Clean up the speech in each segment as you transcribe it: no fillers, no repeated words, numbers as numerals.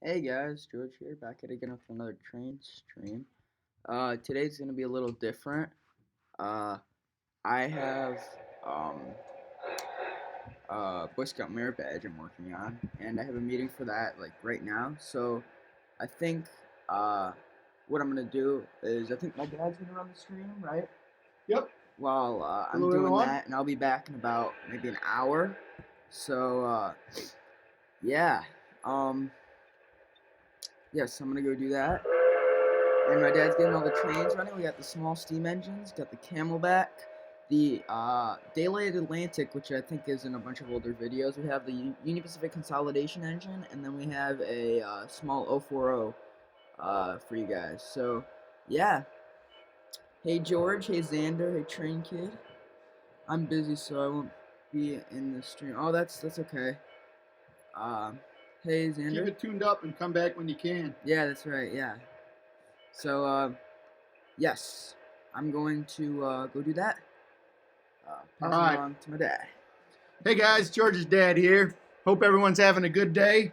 Hey guys, George here, back at again with another train stream. Today's gonna be a little different. Uh, I have um Boy Scout merit badge I'm working on, and I have a meeting for that like right now. So I think what I'm gonna do is I think my dad's gonna run the stream, right? Yep. While I'm Hello, doing everyone. that, and I'll be back in about maybe an hour. So yeah, um, yes, I'm gonna go do that. And my dad's getting all the trains running. We got the small steam engines, got the Camelback, the Daylight Atlantic, which I think is in a bunch of older videos. We have the Union Pacific Consolidation engine, and then we have a small 040 for you guys. So, yeah. Hey George, hey Xander, hey Train Kid. I'm busy, so I won't be in the stream. Oh, that's okay. Hey Keep Xander. it tuned up and come back when you can. Yeah, that's right. Yeah. So, yes, I'm going to go do that. All Pass it right. along to my dad. Hey, guys. George's dad here. Hope everyone's having a good day.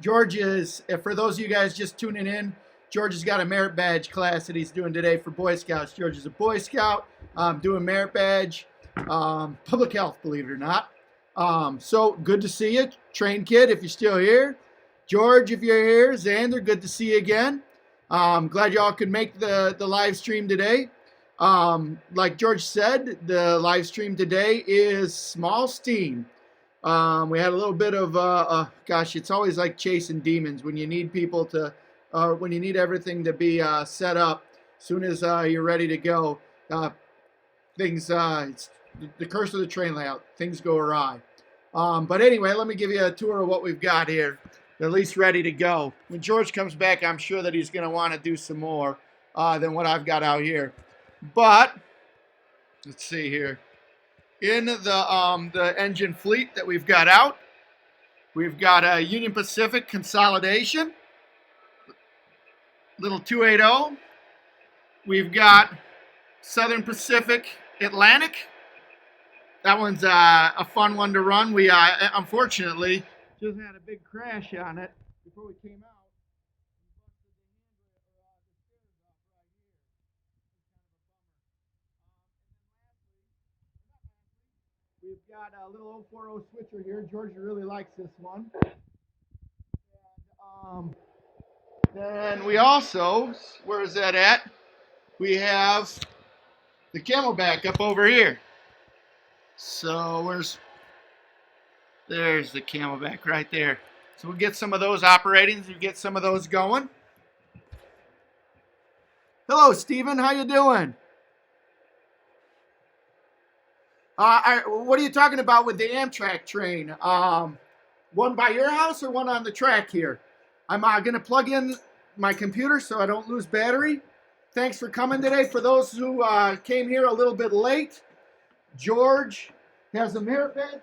George is, for those of you guys just tuning in, George has got a merit badge class that he's doing today for Boy Scouts. George is a Boy Scout, doing merit badge, public health, believe it or not. So good to see you, Train Kid, if you're still here. George, if you're here. Xander, good to see you again. Glad y'all could make the live stream today. Like George said, the live stream today is small steam. We had a little bit of, gosh, it's always like chasing demons when you need people to, when you need everything to be set up. As soon as you're ready to go, things, it's the curse of the train layout, things go awry. But anyway, let me give you a tour of what we've got here. They're at least ready to go. When George comes back, I'm sure that he's going to want to do some more than what I've got out here. But let's see here. In the engine fleet that we've got out, we've got a Union Pacific Consolidation, little 280. We've got Southern Pacific Atlantic. That one's a fun one to run. We unfortunately just had a big crash on it before we came out. We've got a little 040 switcher here. Georgia really likes this one. And then we also, where is that at? We have the Camelback up over here. So there's the Camelback right there. So we'll get some of those operating. We'll get some of those going. Hello, Stephen. How you doing? What are you talking about with the Amtrak train? One by your house or one on the track here? I'm going to plug in my computer so I don't lose battery. Thanks for coming today. For those who came here a little bit late, George has a merit badge.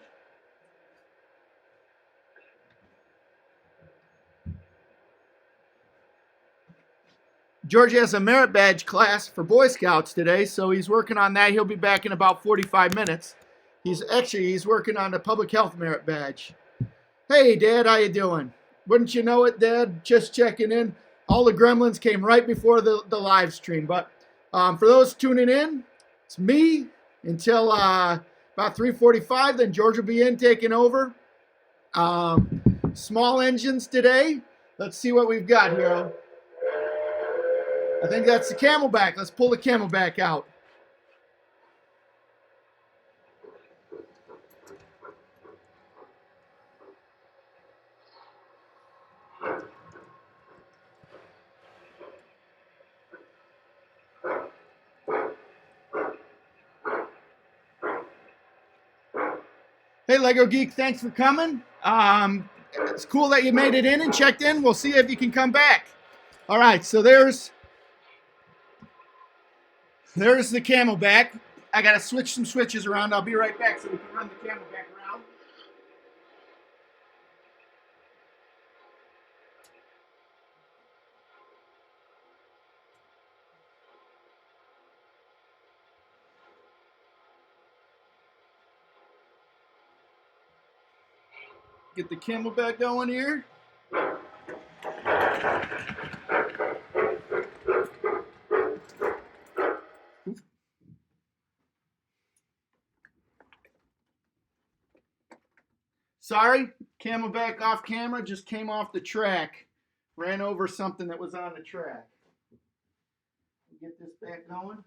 George has a merit badge class for Boy Scouts today, so he's working on that. He'll be back in about 45 minutes. He's working on the public health merit badge. Hey, Dad, how you doing? Wouldn't you know it, Dad? Just checking in. All the gremlins came right before the live stream. But for those tuning in, it's me until about 3:45. Then George will be in taking over. Small engines today. Let's see what we've got here. I think that's the Camelback. Let's pull the Camelback out. Hey, Lego Geek, thanks for coming. It's cool that you made it in and checked in. We'll see if you can come back. All right, so there's the Camelback. I got to switch some switches around. I'll be right back so we can run the Camelback around. Get the Camelback going here. Sorry, Camelback off camera, just came off the track. Ran over something that was on the track. Get this back going.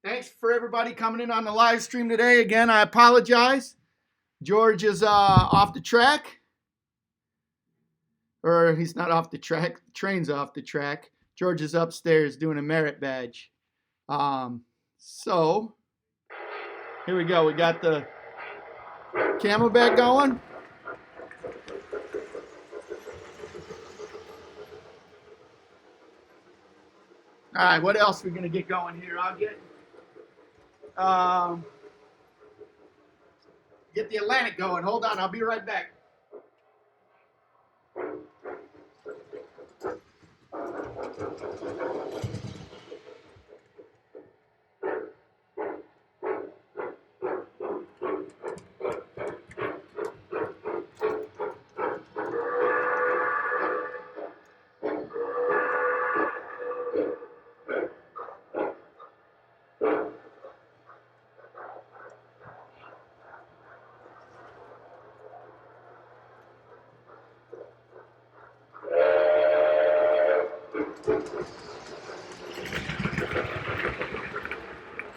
Thanks for everybody coming in on the live stream today. Again, I apologize. George is off the track. Or he's not off the track. The train's off the track. George is upstairs doing a merit badge. So, here we go. We got the Camelback going. All right, what else are we going to get going here? I'll get the Atlantic going. Hold on, I'll be right back.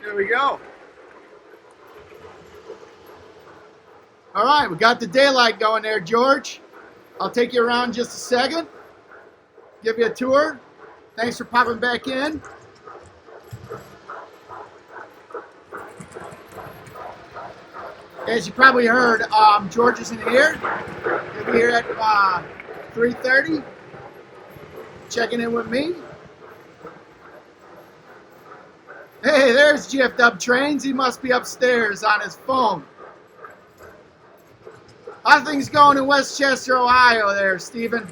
There we go. All right, we got the daylight going there, George. I'll take you around just a second, give you a tour. Thanks for popping back in. As you probably heard, George isn't here. He'll be here at 3:30, checking in with me. Hey, there's GFW Trains. He must be upstairs on his phone. How things going in Westchester, Ohio there, Stephen?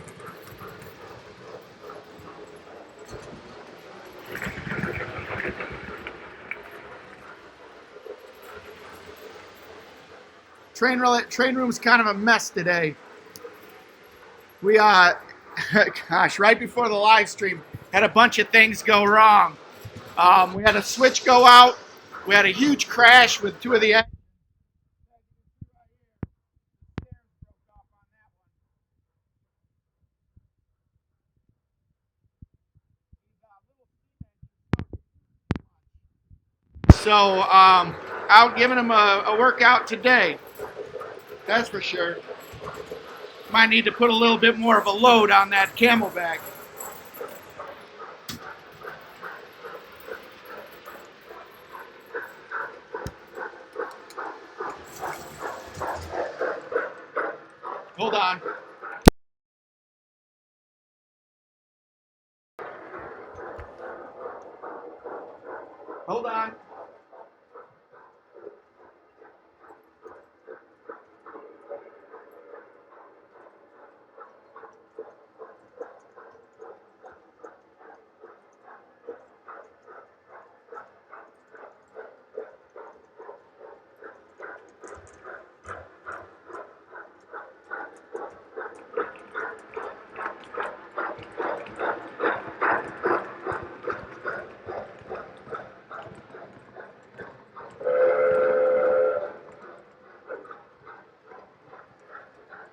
Train room's kind of a mess today. We, gosh, right before the live stream, had a bunch of things go wrong. We had a switch go out. We had a huge crash with two of the... So, out giving him a workout today. That's for sure. Might need to put a little bit more of a load on that Camelback. Hold on. Hold on.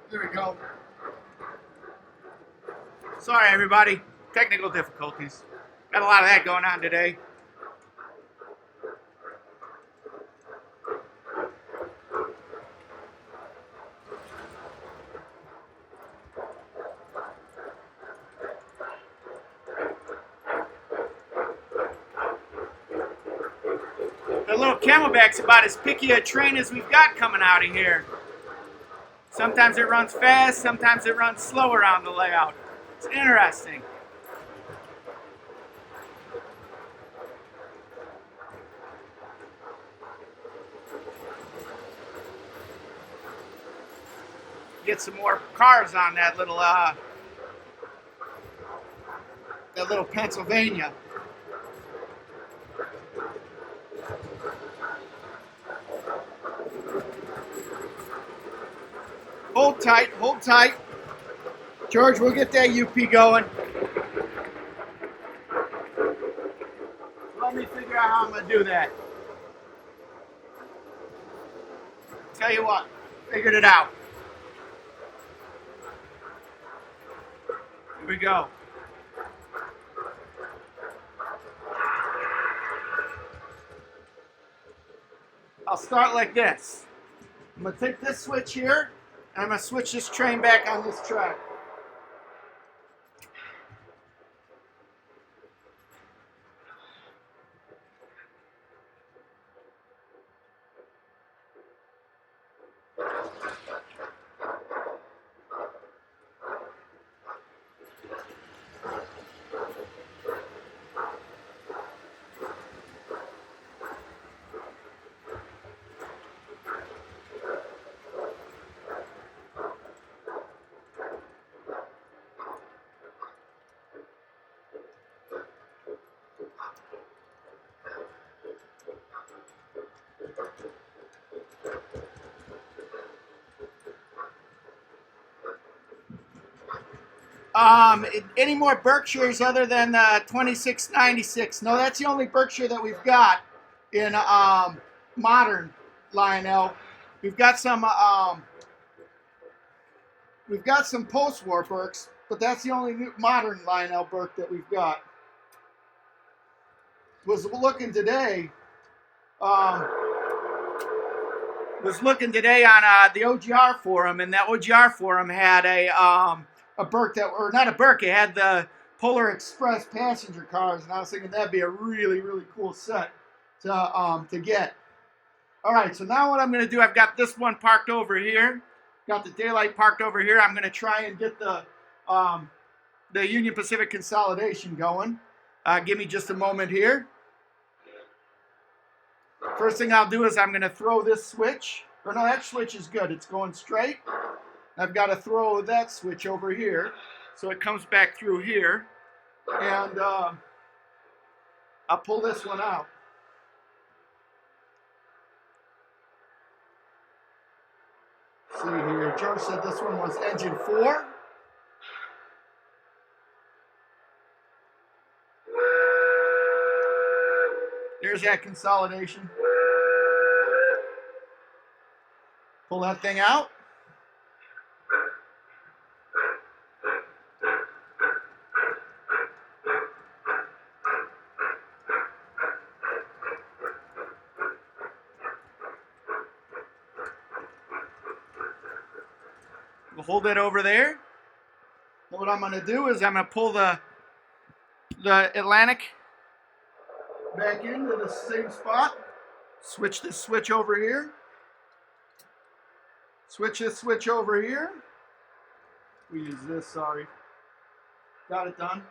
There we go. Sorry, everybody. Technical difficulties. Got a lot of that going on today. The little Camelback's about as picky a train as we've got coming out of here. Sometimes it runs fast, sometimes it runs slower on the layout. It's interesting. Get some more cars on that little Pennsylvania. Hold tight, hold tight. George, we'll get that UP going. Let me figure out how I'm going to do that. Tell you what, figured it out. Here we go. I'll start like this. I'm going to take this switch here, and I'm going to switch this train back on this track. Any more Berkshires other than 2696? No, that's the only Berkshire that we've got in modern Lionel. We've got some post-war Berks, but that's the only modern Lionel Berk that we've got. Was looking today on the OGR forum, and that OGR forum had a Berk that, or not a Berk, it had the Polar Express passenger cars, and I was thinking that'd be a really, really cool set to get. All right, so now what I'm going to do, I've got this one parked over here, got the daylight parked over here. I'm going to try and get the Union Pacific consolidation going. Give me just a moment here. First thing I'll do is I'm going to throw this switch. Or no, that switch is good. It's going straight. I've got to throw that switch over here so it comes back through here. And I'll pull this one out. See here, George said this one was engine 4. There's that consolidation. Pull that thing out. We'll hold it over there. And what I'm going to do is I'm going to pull the Atlantic back into the same spot. Switch this switch over here. Switch this switch over here. We use this, sorry. Got it done.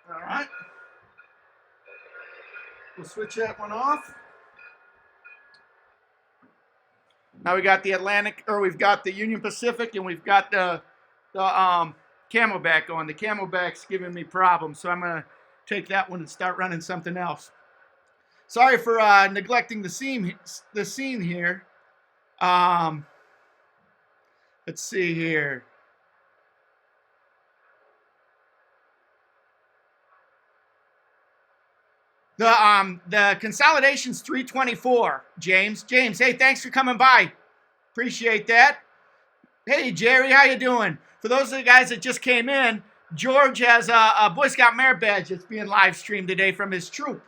All right. We'll switch that one off. Now we got the Atlantic, or we've got the Union Pacific, and we've got the Camelback going. The Camelback's giving me problems, so I'm going to take that one and start running something else. Sorry for neglecting the scene here. Let's see here. The consolidation's 324, James. James, hey, thanks for coming by. Appreciate that. Hey, Jerry, how you doing? For those of the guys that just came in, George has a Boy Scout merit badge that's being live streamed today from his troop.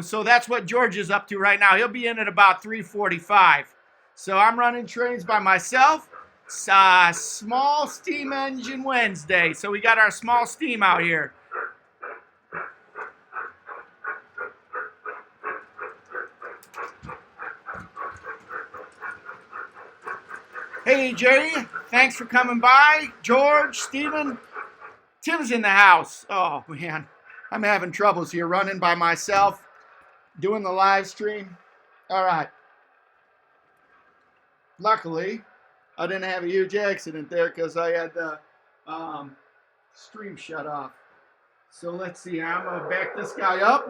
So that's what George is up to right now. He'll be in at about 3:45. So I'm running trains by myself. Small steam engine Wednesday. So we got our small steam out here. Hey, Jerry. Thanks for coming by. George, Stephen, Tim's in the house. Oh, man. I'm having troubles here running by myself, doing the live stream. All right. Luckily, I didn't have a huge accident there because I had the stream shut off. So let's see. I'm going to back this guy up.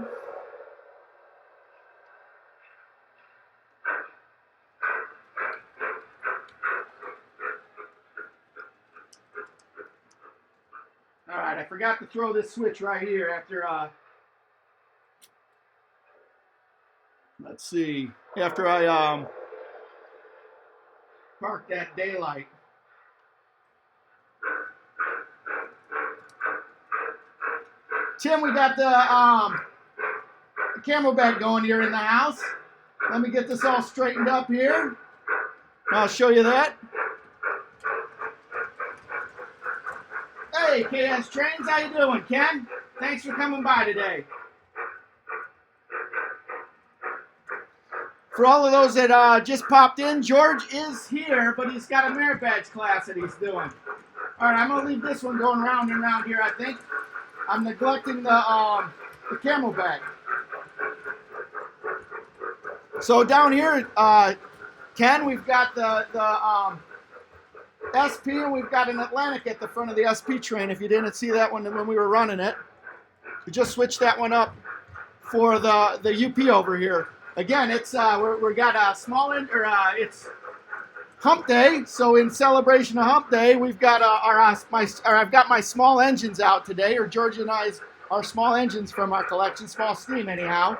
All right, I forgot to throw this switch right here after, let's see, after I parked that daylight. Tim, we got the camelback going here in the house. Let me get this all straightened up here. I'll show you that. Hey, KS Trains, how you doing, Ken? Thanks for coming by today. For all of those that just popped in, George is here, but he's got a merit badge class that he's doing. All right, I'm going to leave this one going round and round here, I think. I'm neglecting the camelback. So down here, Ken, we've got the SP, and we've got an Atlantic at the front of the SP train. If you didn't see that one when we were running it, we just switched that one up for the UP over here. Again, it's we got a small it's Hump Day, so in celebration of Hump Day, we've got I've got my small engines out today, or George and our small engines from our collection, small steam anyhow.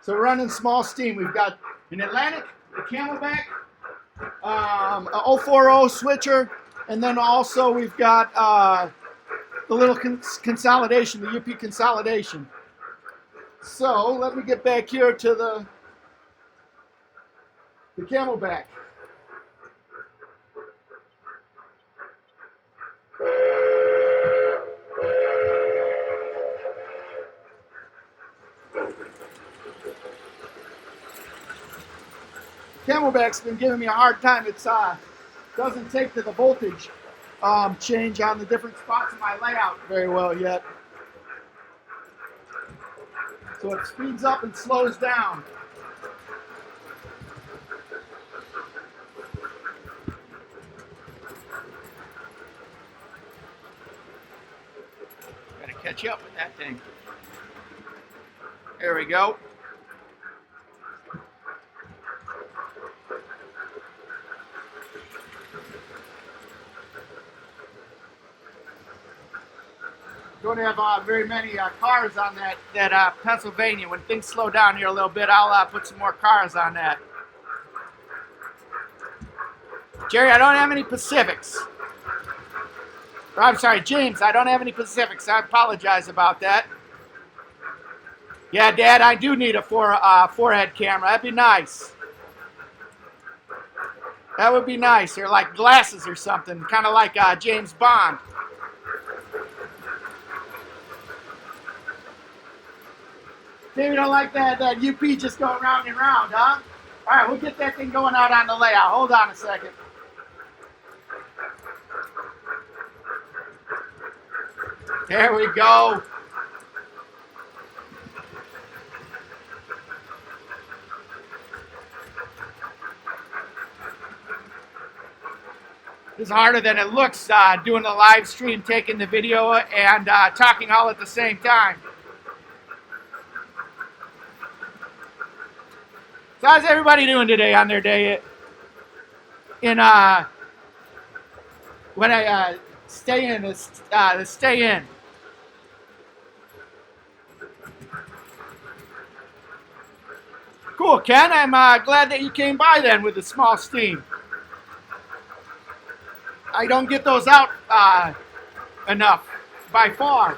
So we're running small steam. We've got an Atlantic, a Camelback, a 040 switcher, and then also we've got the little consolidation, the UP consolidation. So let me get back here to the Camelback. Camelback's been giving me a hard time. It doesn't take to the voltage change on the different spots of my layout very well yet. So it speeds up and slows down. Gotta catch up with that thing. There we go. Don't have very many cars on that Pennsylvania. When things slow down here a little bit, I'll put some more cars on that. Jerry, I don't have any Pacifics. Or, I'm sorry, James, I don't have any Pacifics. I apologize about that. Yeah, Dad, I do need a forehead camera. That'd be nice. That would be nice. Or like glasses or something, kind of like James Bond. Maybe you don't like that UP just going round and round, huh? All right, we'll get that thing going out on the layout. Hold on a second. There we go. It's harder than it looks doing the live stream, taking the video, and talking all at the same time. So how's everybody doing today on their day when I stay in? Stay in. Cool, Ken. I'm glad that you came by then with the small steam. I don't get those out enough, by far.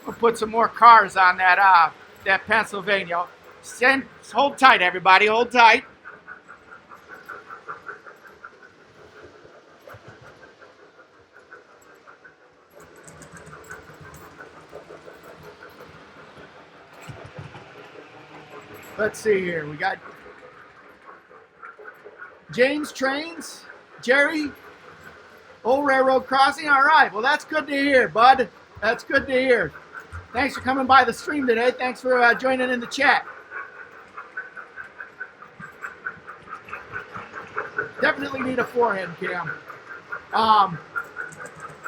We'll put some more cars on that Pennsylvania. Hold tight, everybody. Hold tight. Let's see here. We got James Trains, Jerry, Old Railroad Crossing. All right, well, that's good to hear, bud. That's good to hear. Thanks for coming by the stream today. Thanks for joining in the chat. Definitely need a forehead cam.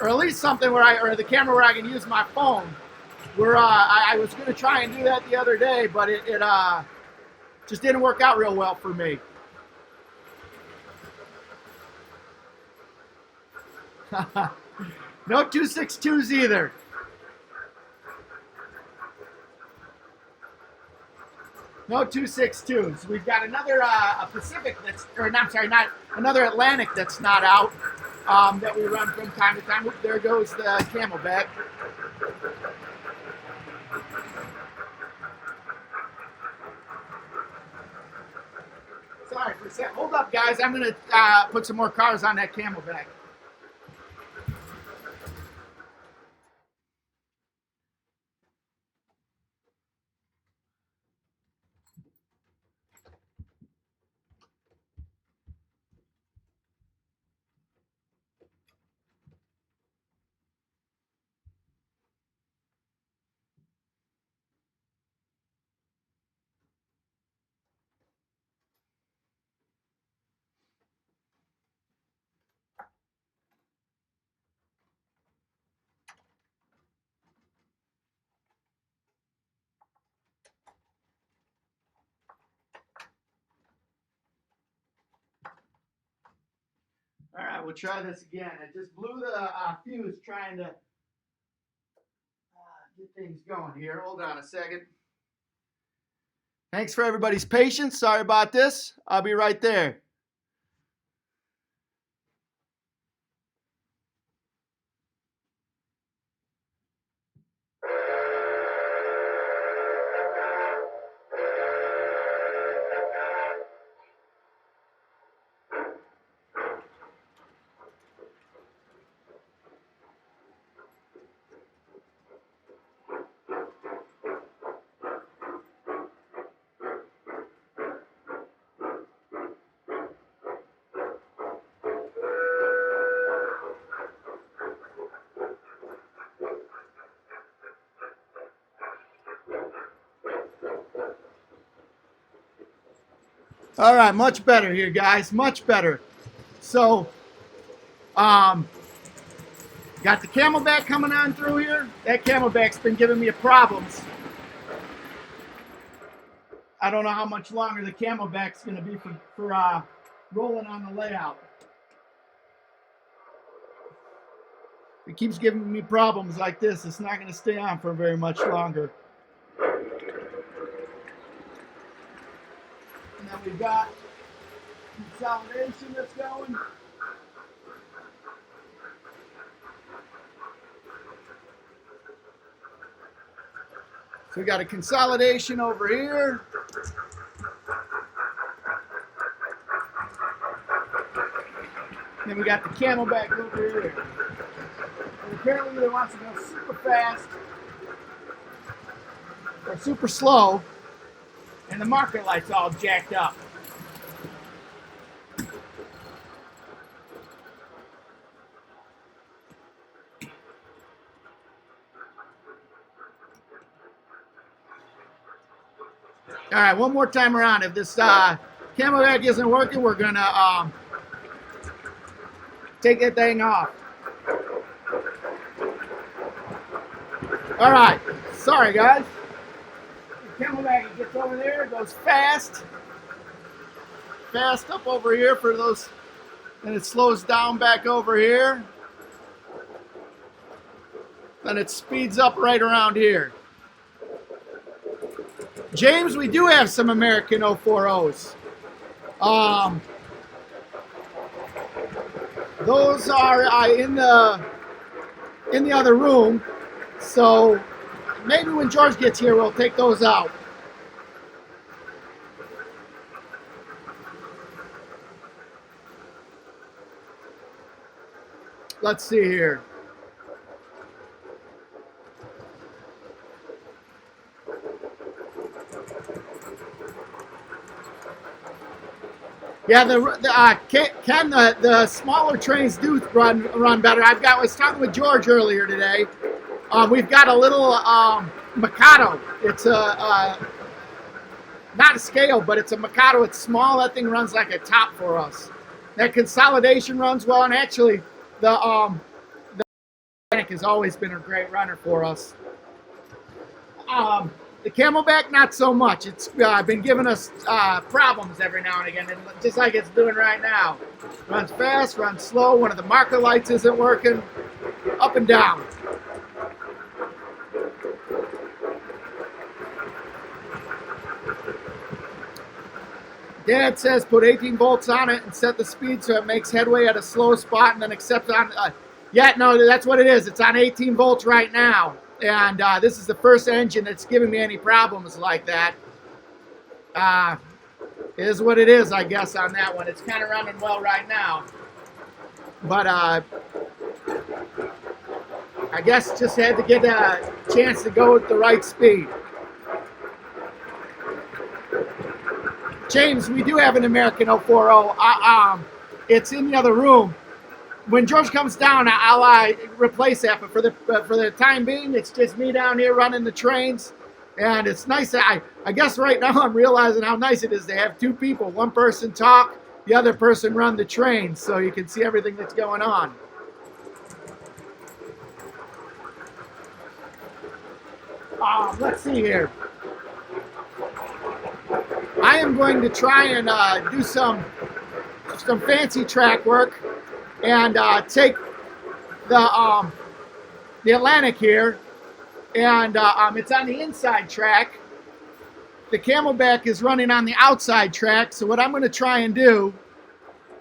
Or at least something or the camera where I can use my phone. I was going to try and do that the other day, but it just didn't work out real well for me. No 262s either. No 262s. We've got another a Pacific not another Atlantic that's not out that we run from time to time. Oop, there goes the Camelback. Sorry for a sec. Hold up, guys. I'm going to put some more cars on that Camelback. All right, we'll try this again. I just blew the fuse trying to get things going here. Hold on a second. Thanks for everybody's patience. Sorry about this. I'll be right there. All right, much better here, guys. Much better. So, got the Camelback coming on through here. That Camelback's been giving me problems. I don't know how much longer the Camelback's going to be for rolling on the layout. It keeps giving me problems like this. It's not going to stay on for very much longer. And then we've got consolidation that's going. So we got a consolidation over here. Then we got the Camelback over here. And apparently they want to go super fast or super slow, and the marker light's all jacked up. All right, one more time around. If this Camelback isn't working, we're gonna take that thing off. All right, sorry guys. The Camelback gets over there, it goes fast up over here for those, and it slows down back over here. Then it speeds up right around here. James, we do have some American 040s. Those are in the other room. So maybe when George gets here, we'll take those out. Let's see here. Yeah, the smaller trains do run better. I was talking with George earlier today. We've got a little Mikado. It's a not a scale, but it's a Mikado. It's small. That thing runs like a top for us. That consolidation runs well, and actually, the Atlantic has always been a great runner for us. The Camelback, not so much. It's been giving us problems every now and again, and just like it's doing right now. Runs fast, runs slow. One of the marker lights isn't working. Up and down. Dad says put 18 volts on it and set the speed so it makes headway at a slow spot and then accept on. Yeah, no, that's what it is. It's on 18 volts right now. And this is the first engine that's giving me any problems like that. It is what it is, I guess, on that one. It's kind of running well right now. But I guess just had to get a chance to go at the right speed. James, we do have an American 040. It's in the other room. When George comes down, I'll replace that. But for the time being, it's just me down here running the trains, and it's nice. I guess right now I'm realizing how nice it is to have two people. One person talk, the other person run the trains, so you can see everything that's going on. Let's see here. I am going to try and do some fancy track work and take the Atlantic here, and it's on the inside track. The Camelback is running on the outside track. So what I'm going to try and do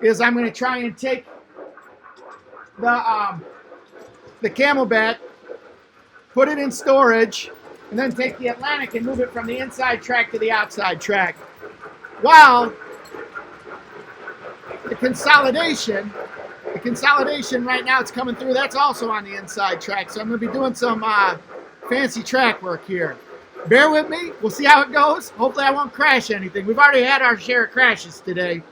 is I'm going to try and take the Camelback, put it in storage, and then take the Atlantic and move it from the inside track to the outside track. While the consolidation right now, it's coming through. That's also on the inside track. So I'm going to be doing some fancy track work here. Bear with me. We'll see how it goes. Hopefully I won't crash anything. We've already had our share of crashes today.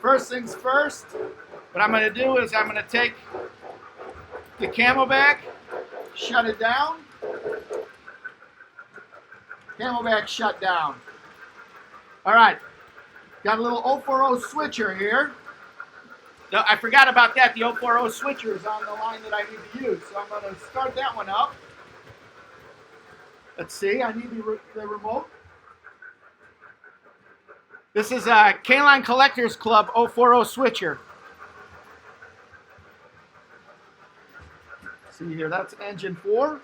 First things first, what I'm going to do is I'm going to take the Camelback, shut it down. Camelback shut down. All right, got a little 040 switcher here. I forgot about that. The 040 switcher is on the line that I need to use. So I'm going to start that one up. Let's see, I need the remote. This is a K-Line Collectors Club 040 switcher. See here, that's engine 4.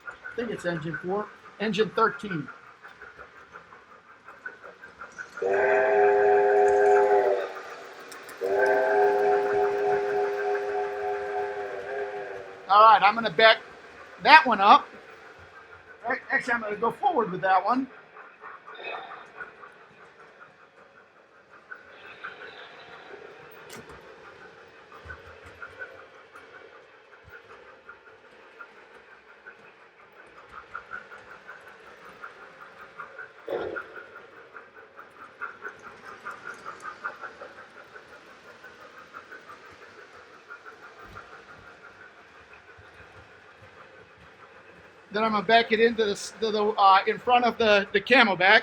I think it's engine 4. Engine 13. All right, I'm going to back that one up. Actually, I'm going to go forward with that one. Then I'm going to back it into the in front of the Camelback.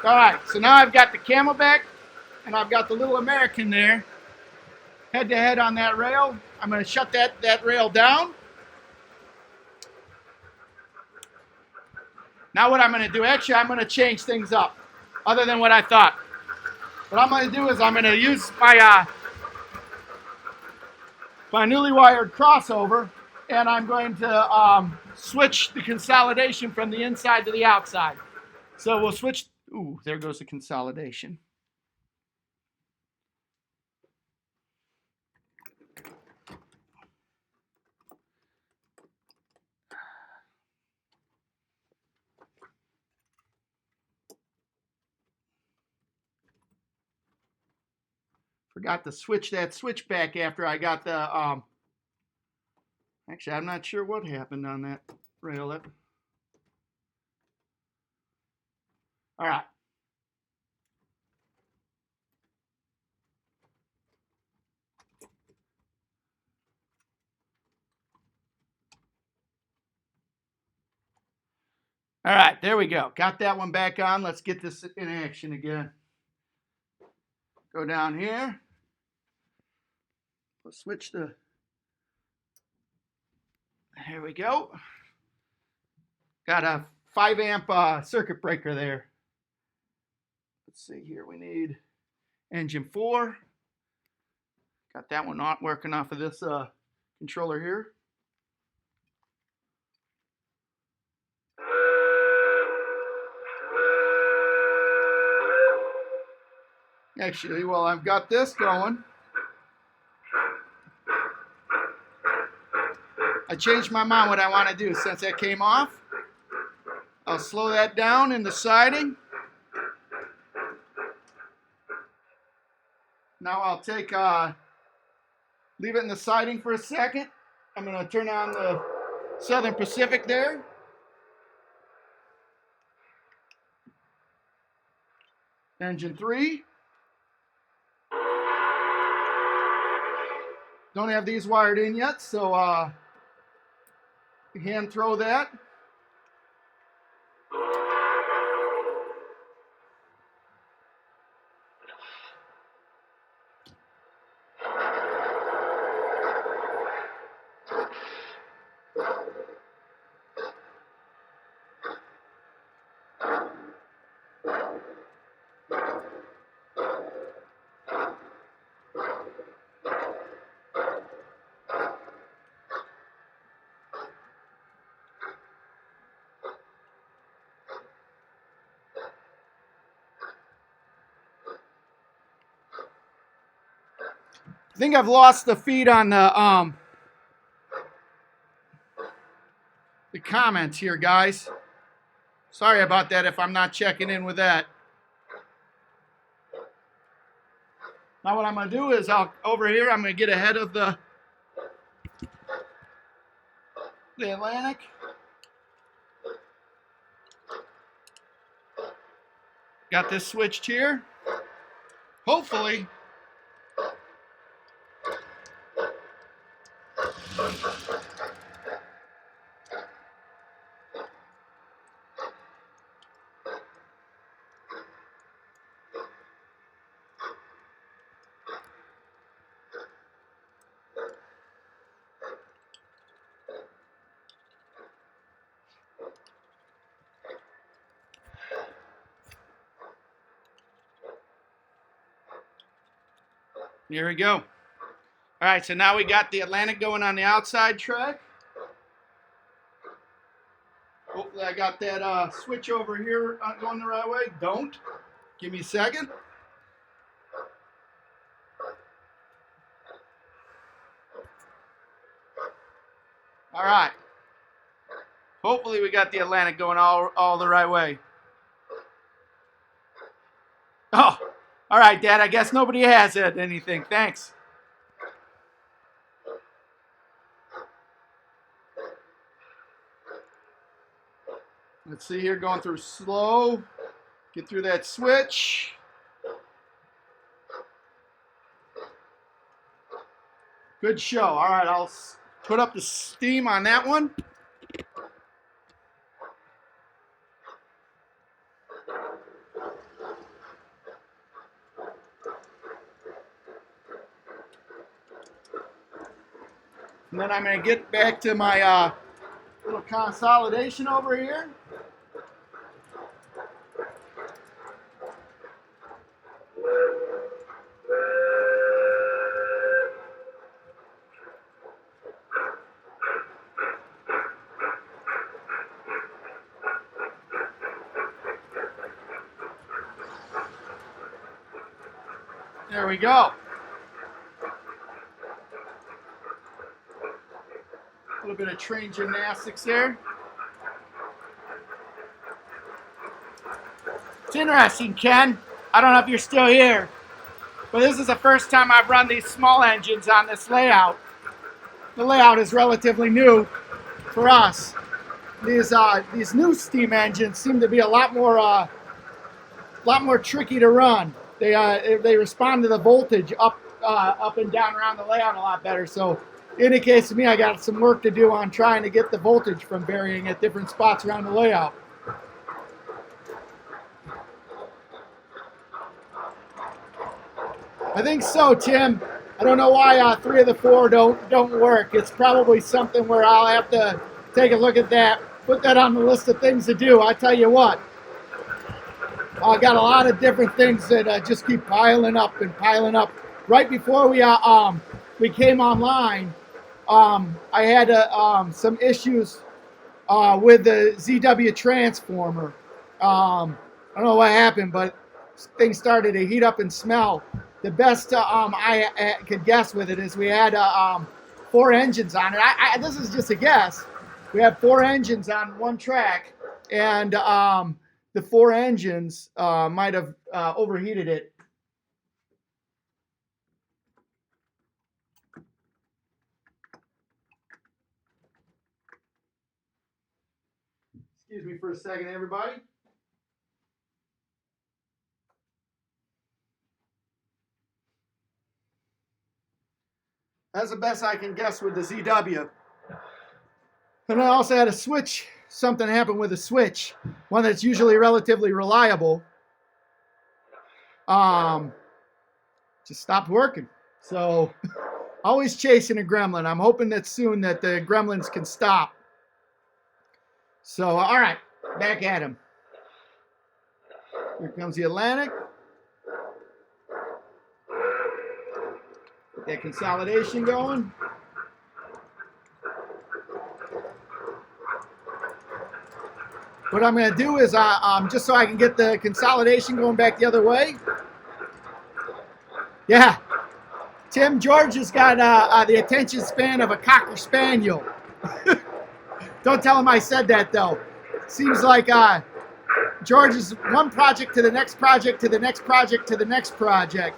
All right, so now I've got the Camelback and I've got the little American there, head to head on that rail. I'm going to shut that rail down. Now what I'm going to do, actually I'm going to change things up other than what I thought. What I'm going to do is I'm going to use my newly wired crossover, and I'm going to switch the consolidation from the inside to the outside. So we'll switch. Ooh, there goes the consolidation. Forgot to switch that switch back after I got the, actually, I'm not sure what happened on that rail. All right. All right, there we go. Got that one back on. Let's get this in action again. Go down here. Let's switch the, here we go. Got a 5 amp circuit breaker there. Let's see here, we need engine 4. Got that one not working off of this controller here. Actually, while I've got this going, I changed my mind what I want to do since that came off. I'll slow that down in the siding. Now I'll take, leave it in the siding for a second. I'm going to turn on the Southern Pacific there. Engine 3. Don't have these wired in yet, so hand throw that. I think I've lost the feed on the comments here, guys. Sorry about that if I'm not checking in with that. Now what I'm going to do is over here I'm going to get ahead of the Atlantic. Got this switched here. Hopefully here we go. All right, so now we got the Atlantic going on the outside track. Hopefully I got that switch over here going the right way. Don't. Give me a second. All right. Hopefully we got the Atlantic going all the right way. Oh, all right, Dad. I guess nobody has anything. Thanks. Let's see here, going through slow. Get through that switch. Good show. All right, I'll put up the steam on that one. And then I'm going to get back to my little consolidation over here. There we go. A little bit of train gymnastics there. It's interesting, Ken. I don't know if you're still here. but this is the first time I've run these small engines on this layout. The layout is relatively new for us. These new steam engines seem to be a lot more tricky to run. They respond to the voltage up and down around the layout a lot better. So indicates to me I got some work to do on trying to get the voltage from varying at different spots around the layout. I think so, Tim. I don't know why 3 of the 4 don't work. It's probably something where I'll have to take a look at that, put that on the list of things to do. I tell you what, I got a lot of different things that just keep piling up and piling up. Right before we came online, I had some issues with the ZW transformer. I don't know what happened, but things started to heat up and smell. The best I could guess with it is we had 4 engines on it. This is just a guess. We had 4 engines on one track, and the 4 engines might have overheated it. Excuse me for a second, everybody. That's the best I can guess with the ZW. And I also had a switch. Something happened with a switch, one that's usually relatively reliable. Just stopped working. So always chasing a gremlin. I'm hoping that soon that the gremlins can stop. So all right, back at him. Here comes the Atlantic. Get that consolidation going. What I'm going to do is, just so I can get the consolidation going back the other way. Yeah, Tim, George has got the attention span of a Cocker Spaniel. Don't tell him I said that, though. Seems like George is one project to the next project to the next project to the next project.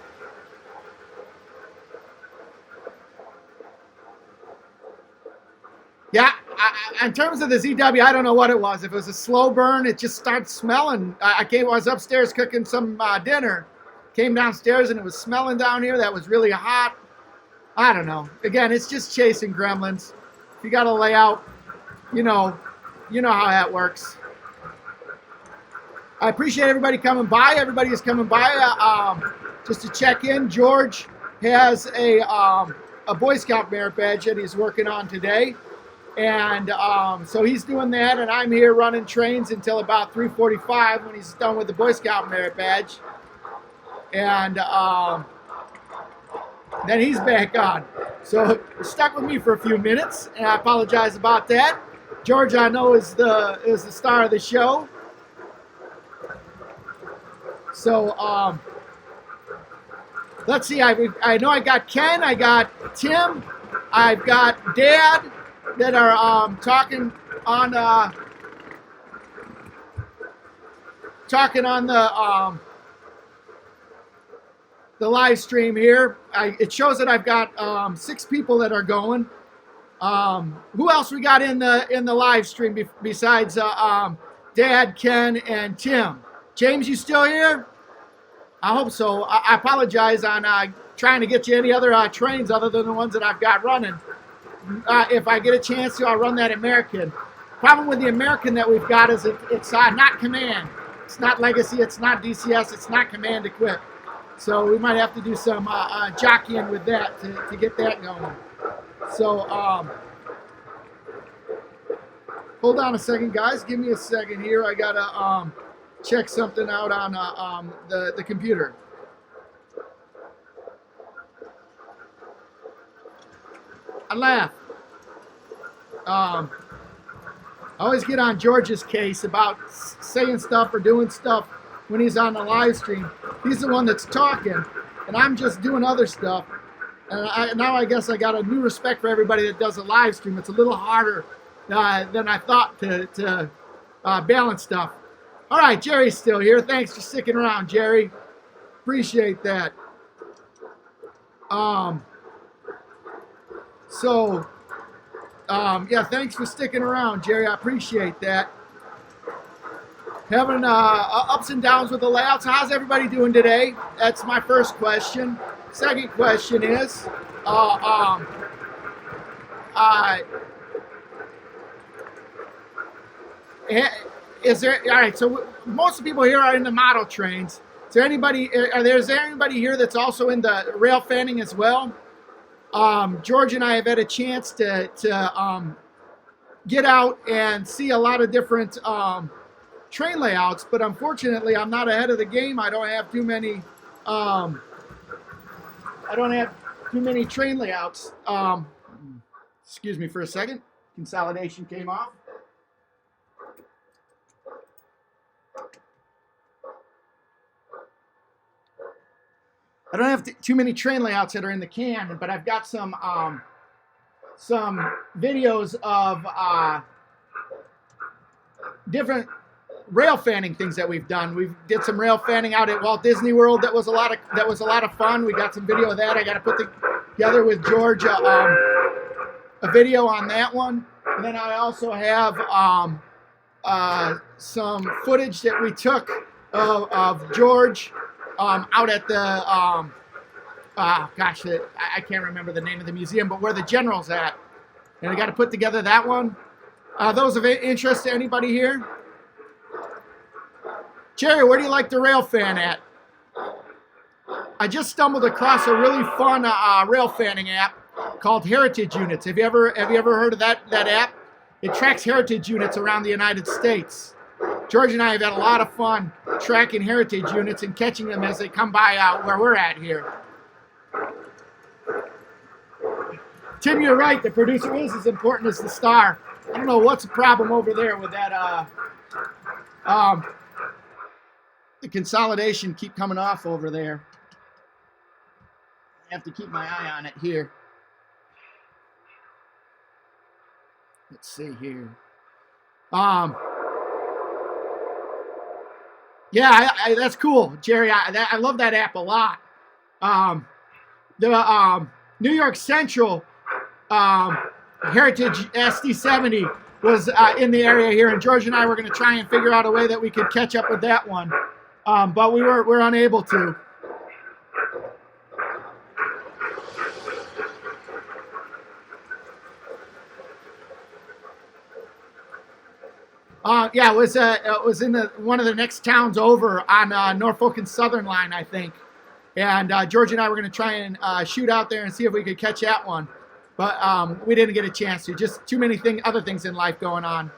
Yeah, in terms of the ZW, I don't know what it was. If it was a slow burn, it just started smelling. I was upstairs cooking some dinner, came downstairs and it was smelling down here. That was really hot. I don't know. Again, it's just chasing gremlins. If you got a layout, you know how that works. I appreciate everybody coming by. Everybody is coming by just to check in. George has a Boy Scout merit badge that he's working on today. And so he's doing that, and I'm here running trains until about 3:45 when he's done with the Boy Scout merit badge. And then he's back on. So stuck with me for a few minutes, and I apologize about that. George, I know, is the star of the show. So let's see. I know I got Ken, I got Tim, I've got Dad that are talking on the live stream here. It shows that I've got 6 people that are going. Who else we got in the live stream besides Dad, Ken, and Tim? James, you still here? I hope so. I apologize on trying to get you any other trains other than the ones that I've got running. If I get a chance to, I'll run that American. Problem with the American that we've got is it's not command. It's not legacy. It's not DCS. It's not command equipped. So we might have to do some jockeying with that to get that going. So hold on a second, guys. Give me a second here. I gotta check something out on the computer. I laugh. I always get on George's case about saying stuff or doing stuff when he's on the live stream. He's the one that's talking, and I'm just doing other stuff. And now I guess I got a new respect for everybody that does a live stream. It's a little harder than I thought to balance stuff. All right, Jerry's still here. Thanks for sticking around, Jerry. Appreciate that. So, yeah, thanks for sticking around, Jerry. I appreciate that. Having ups and downs with the layouts. How's everybody doing today? That's my first question. Second question is, uh, um, uh, is there? All right. So most of the people here are in the model trains. Is there anybody? Is there anybody here that's also in the rail fanning as well? George and I have had a chance to get out and see a lot of different train layouts, but unfortunately, I'm not ahead of the game. I don't have too many. I don't have too many train layouts. Excuse me for a second. Consolidation came off. I don't have too many train layouts that are in the can, but I've got some videos of different rail fanning things that we've done. We did some rail fanning out at Walt Disney World. That was a lot of fun. We got some video of that. I got to put together with George a video on that one. And then I also have some footage that we took of George out at the I can't remember the name of the museum, but where the general's at. And I got to put together that one. Those of interest to anybody here? Jerry, where do you like the rail fan at? I just stumbled across a really fun rail fanning app called Heritage Units. Have you ever heard of that app? It tracks heritage units around the United States. George and I have had a lot of fun tracking heritage units and catching them as they come by where we're at here. Tim, you're right. The producer is as important as the star. I don't know what's the problem over there with that. The consolidation keep coming off over there. I have to keep my eye on it here. Let's see here. Yeah, that's cool, Jerry. I love that app a lot. The New York Central Heritage SD70 was in the area here, and George and I were going to try and figure out a way that we could catch up with that one, but we're unable to. Yeah, it was in one of the next towns over on Norfolk and Southern Line, I think. And George and I were going to try and shoot out there and see if we could catch that one. But we didn't get a chance to. Just too many other things in life going on.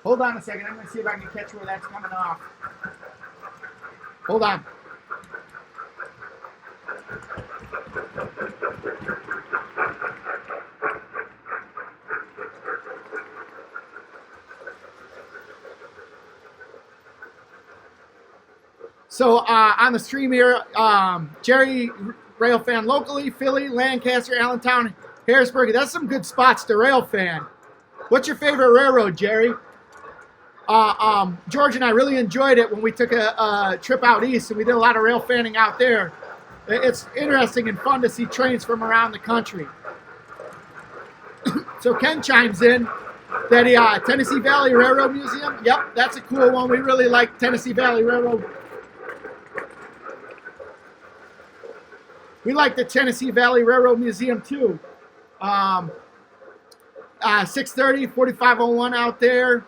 Hold on a second. I'm going to see if I can catch where that's coming off. Hold on. So on the stream here, Jerry rail fan locally, Philly, Lancaster, Allentown, Harrisburg. That's some good spots to rail fan. What's your favorite railroad, Jerry? George and I really enjoyed it when we took a trip out east, and we did a lot of rail fanning out there. It's interesting and fun to see trains from around the country. So Ken chimes in that Tennessee Valley Railroad Museum. Yep, that's a cool one. We really like Tennessee Valley Railroad. We like the Tennessee Valley Railroad Museum too. 630, 4501 out there.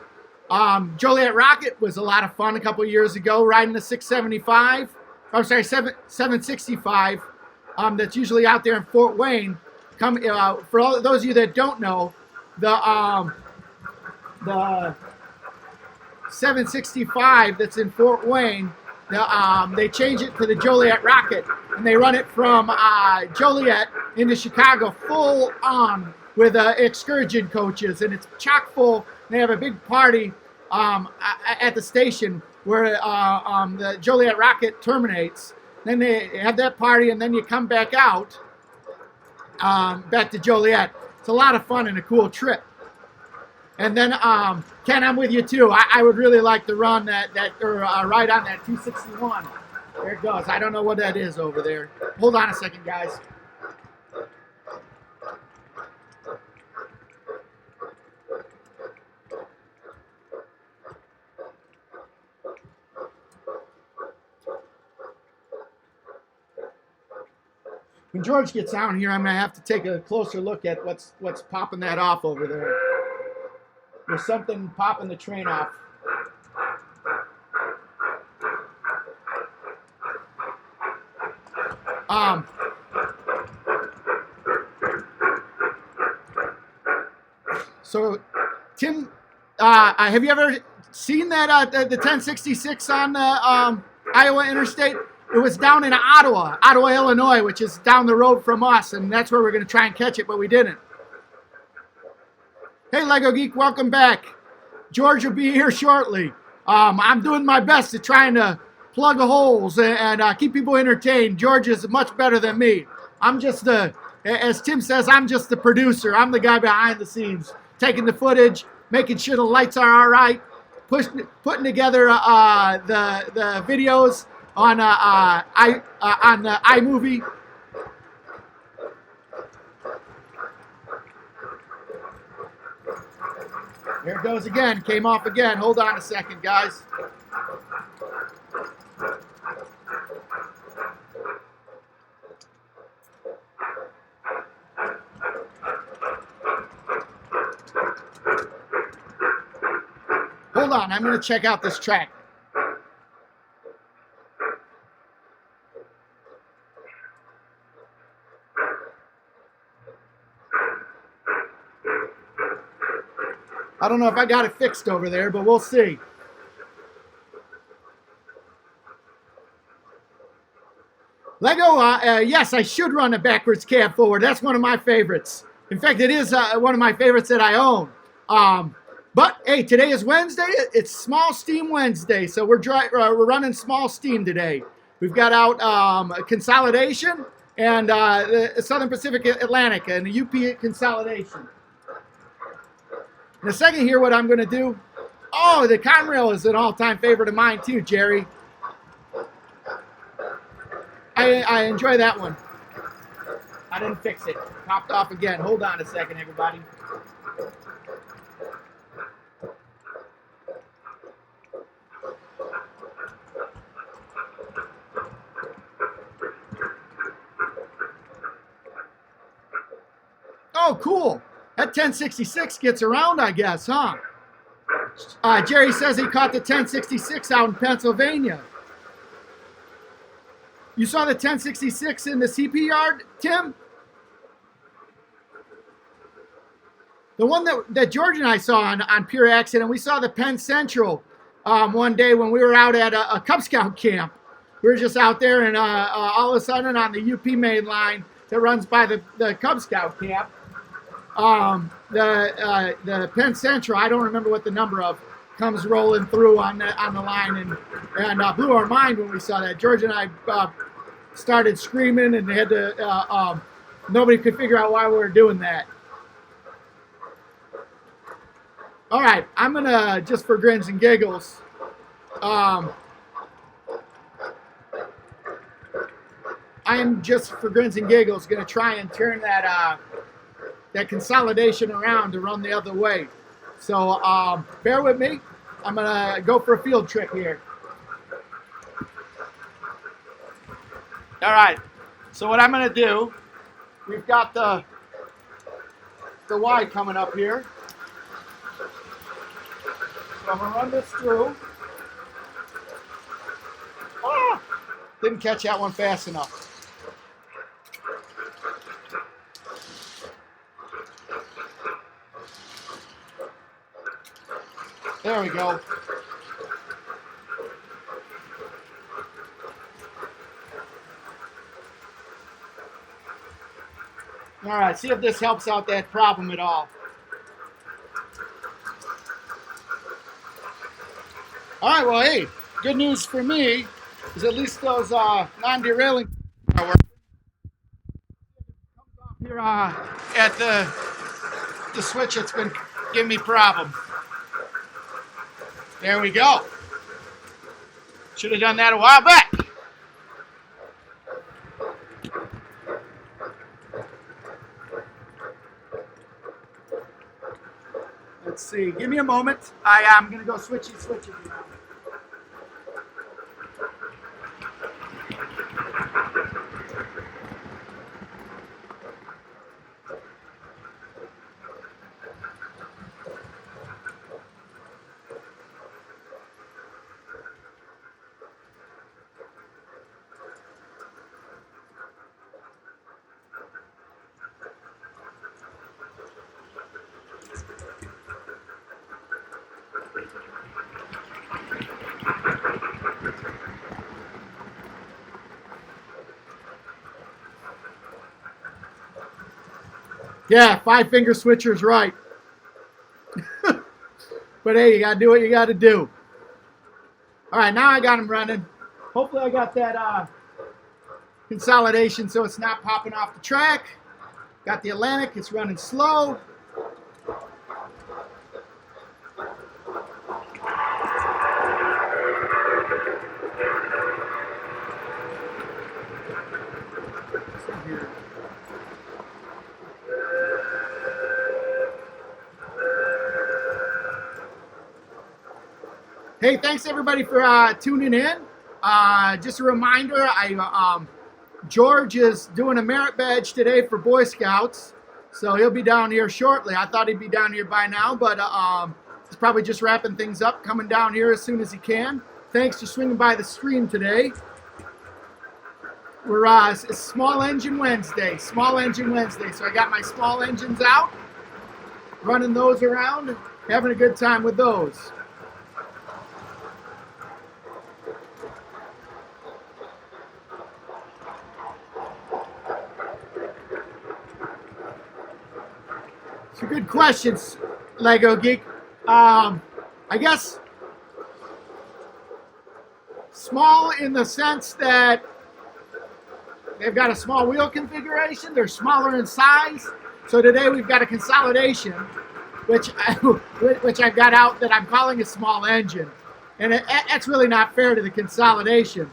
Joliet Rocket was a lot of fun a couple years ago, riding the 675. I'm sorry, 765. That's usually out there in Fort Wayne. For all those of you that don't know, the 765 that's in Fort Wayne, they change it to the Joliet Rocket, and they run it from Joliet into Chicago full on with excursion coaches, and it's chock full. They have a big party at the station where the Joliet Rocket terminates. Then they have that party, and then you come back out, back to Joliet. It's a lot of fun and a cool trip. And then, Ken, I'm with you too. I would really like to run ride on that 261. There it goes. I don't know what that is over there. Hold on a second, guys. When George gets down here, I'm going to have to take a closer look at what's popping that off over there. There's something popping the train off. So, Tim, have you ever seen that the 1066 on the Iowa Interstate? It was down in Ottawa, Illinois, which is down the road from us, and that's where we're going to try and catch it, but we didn't. Hey, Lego Geek, welcome back. George will be here shortly. I'm doing my best to try and plug the holes and keep people entertained. George is much better than me. I'm just as Tim says, I'm just the producer. I'm the guy behind the scenes, taking the footage, making sure the lights are all right, putting together the videos on the iMovie. There it goes again. Came off again. Hold on a second, guys. Hold on. I'm going to check out this track. I don't know if I got it fixed over there, but we'll see. Lego, yes, I should run a backwards cab forward. That's one of my favorites. In fact, it is one of my favorites that I own. But, hey, today is Wednesday. It's Small Steam Wednesday, so we're running Small Steam today. We've got out Consolidation and the Southern Pacific Atlantic and the UP Consolidation. In a second here, what I'm going to do, the Conrail is an all-time favorite of mine too, Jerry. I enjoy that one. I didn't fix it. Popped off again. Hold on a second, everybody. Oh, cool. That 1066 gets around, I guess, huh? Jerry says he caught the 1066 out in Pennsylvania. You saw the 1066 in the CP yard, Tim? The one that George and I saw on pure accident, we saw the Penn Central one day when we were out at a Cub Scout camp. We were just out there, and all of a sudden on the UP main line that runs by the Cub Scout camp, the Penn Central, I don't remember what the number of, comes rolling through on the line and blew our mind when we saw that. George and I started screaming, and they had to. Nobody could figure out why we were doing that. All right, I'm gonna, just for grins and giggles, I'm just for grins and giggles gonna try and turn that consolidation around to run the other way. So bear with me. I'm gonna go for a field trip here. All right. So what I'm gonna do, we've got the Y coming up here. So I'm gonna run this through. Didn't catch that one fast enough. There we go. All right, see if this helps out that problem at all. All right, well, hey, good news for me is at least those non-derailing are working. Here at the switch, it's been giving me problems. There we go. Should have done that a while back. see. Give me a moment. I'm going to go switchy. Yeah, 5-finger switcher's right. But hey, you got to do what you got to do. All right, now I got him running. Hopefully I got that consolidation so it's not popping off the track. Got the Atlantic, it's running slow. Hey, thanks everybody for tuning in. Just a reminder, George is doing a merit badge today for Boy Scouts, so he'll be down here shortly. I thought he'd be down here by now, but he's probably just wrapping things up, coming down here as soon as he can. Thanks for swinging by the stream today. We're it's Small Engine Wednesday, so I got my small engines out, running those around, having a good time with those. So good questions, Lego Geek. I guess small in the sense that they've got a small wheel configuration. They're smaller in size. So today we've got a consolidation, which I've got out that I'm calling a small engine. And that's really not fair to the consolidation.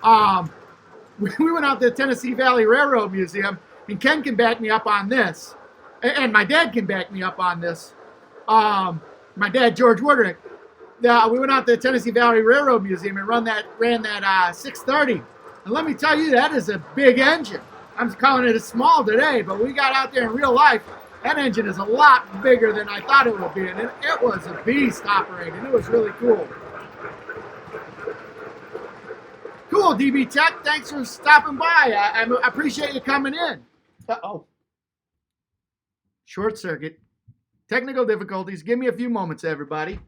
We went out to the Tennessee Valley Railroad Museum, and Ken can back me up on this. And my dad can back me up on this. My dad, George Woodrick. We went out to the Tennessee Valley Railroad Museum and ran that 630. And let me tell you, that is a big engine. I'm calling it a small today, but we got out there in real life. That engine is a lot bigger than I thought it would be, and it was a beast operating. It was really cool. Cool, DB Tech. Thanks for stopping by. I appreciate you coming in. Uh-oh. Short circuit. Technical difficulties. Give me a few moments, everybody.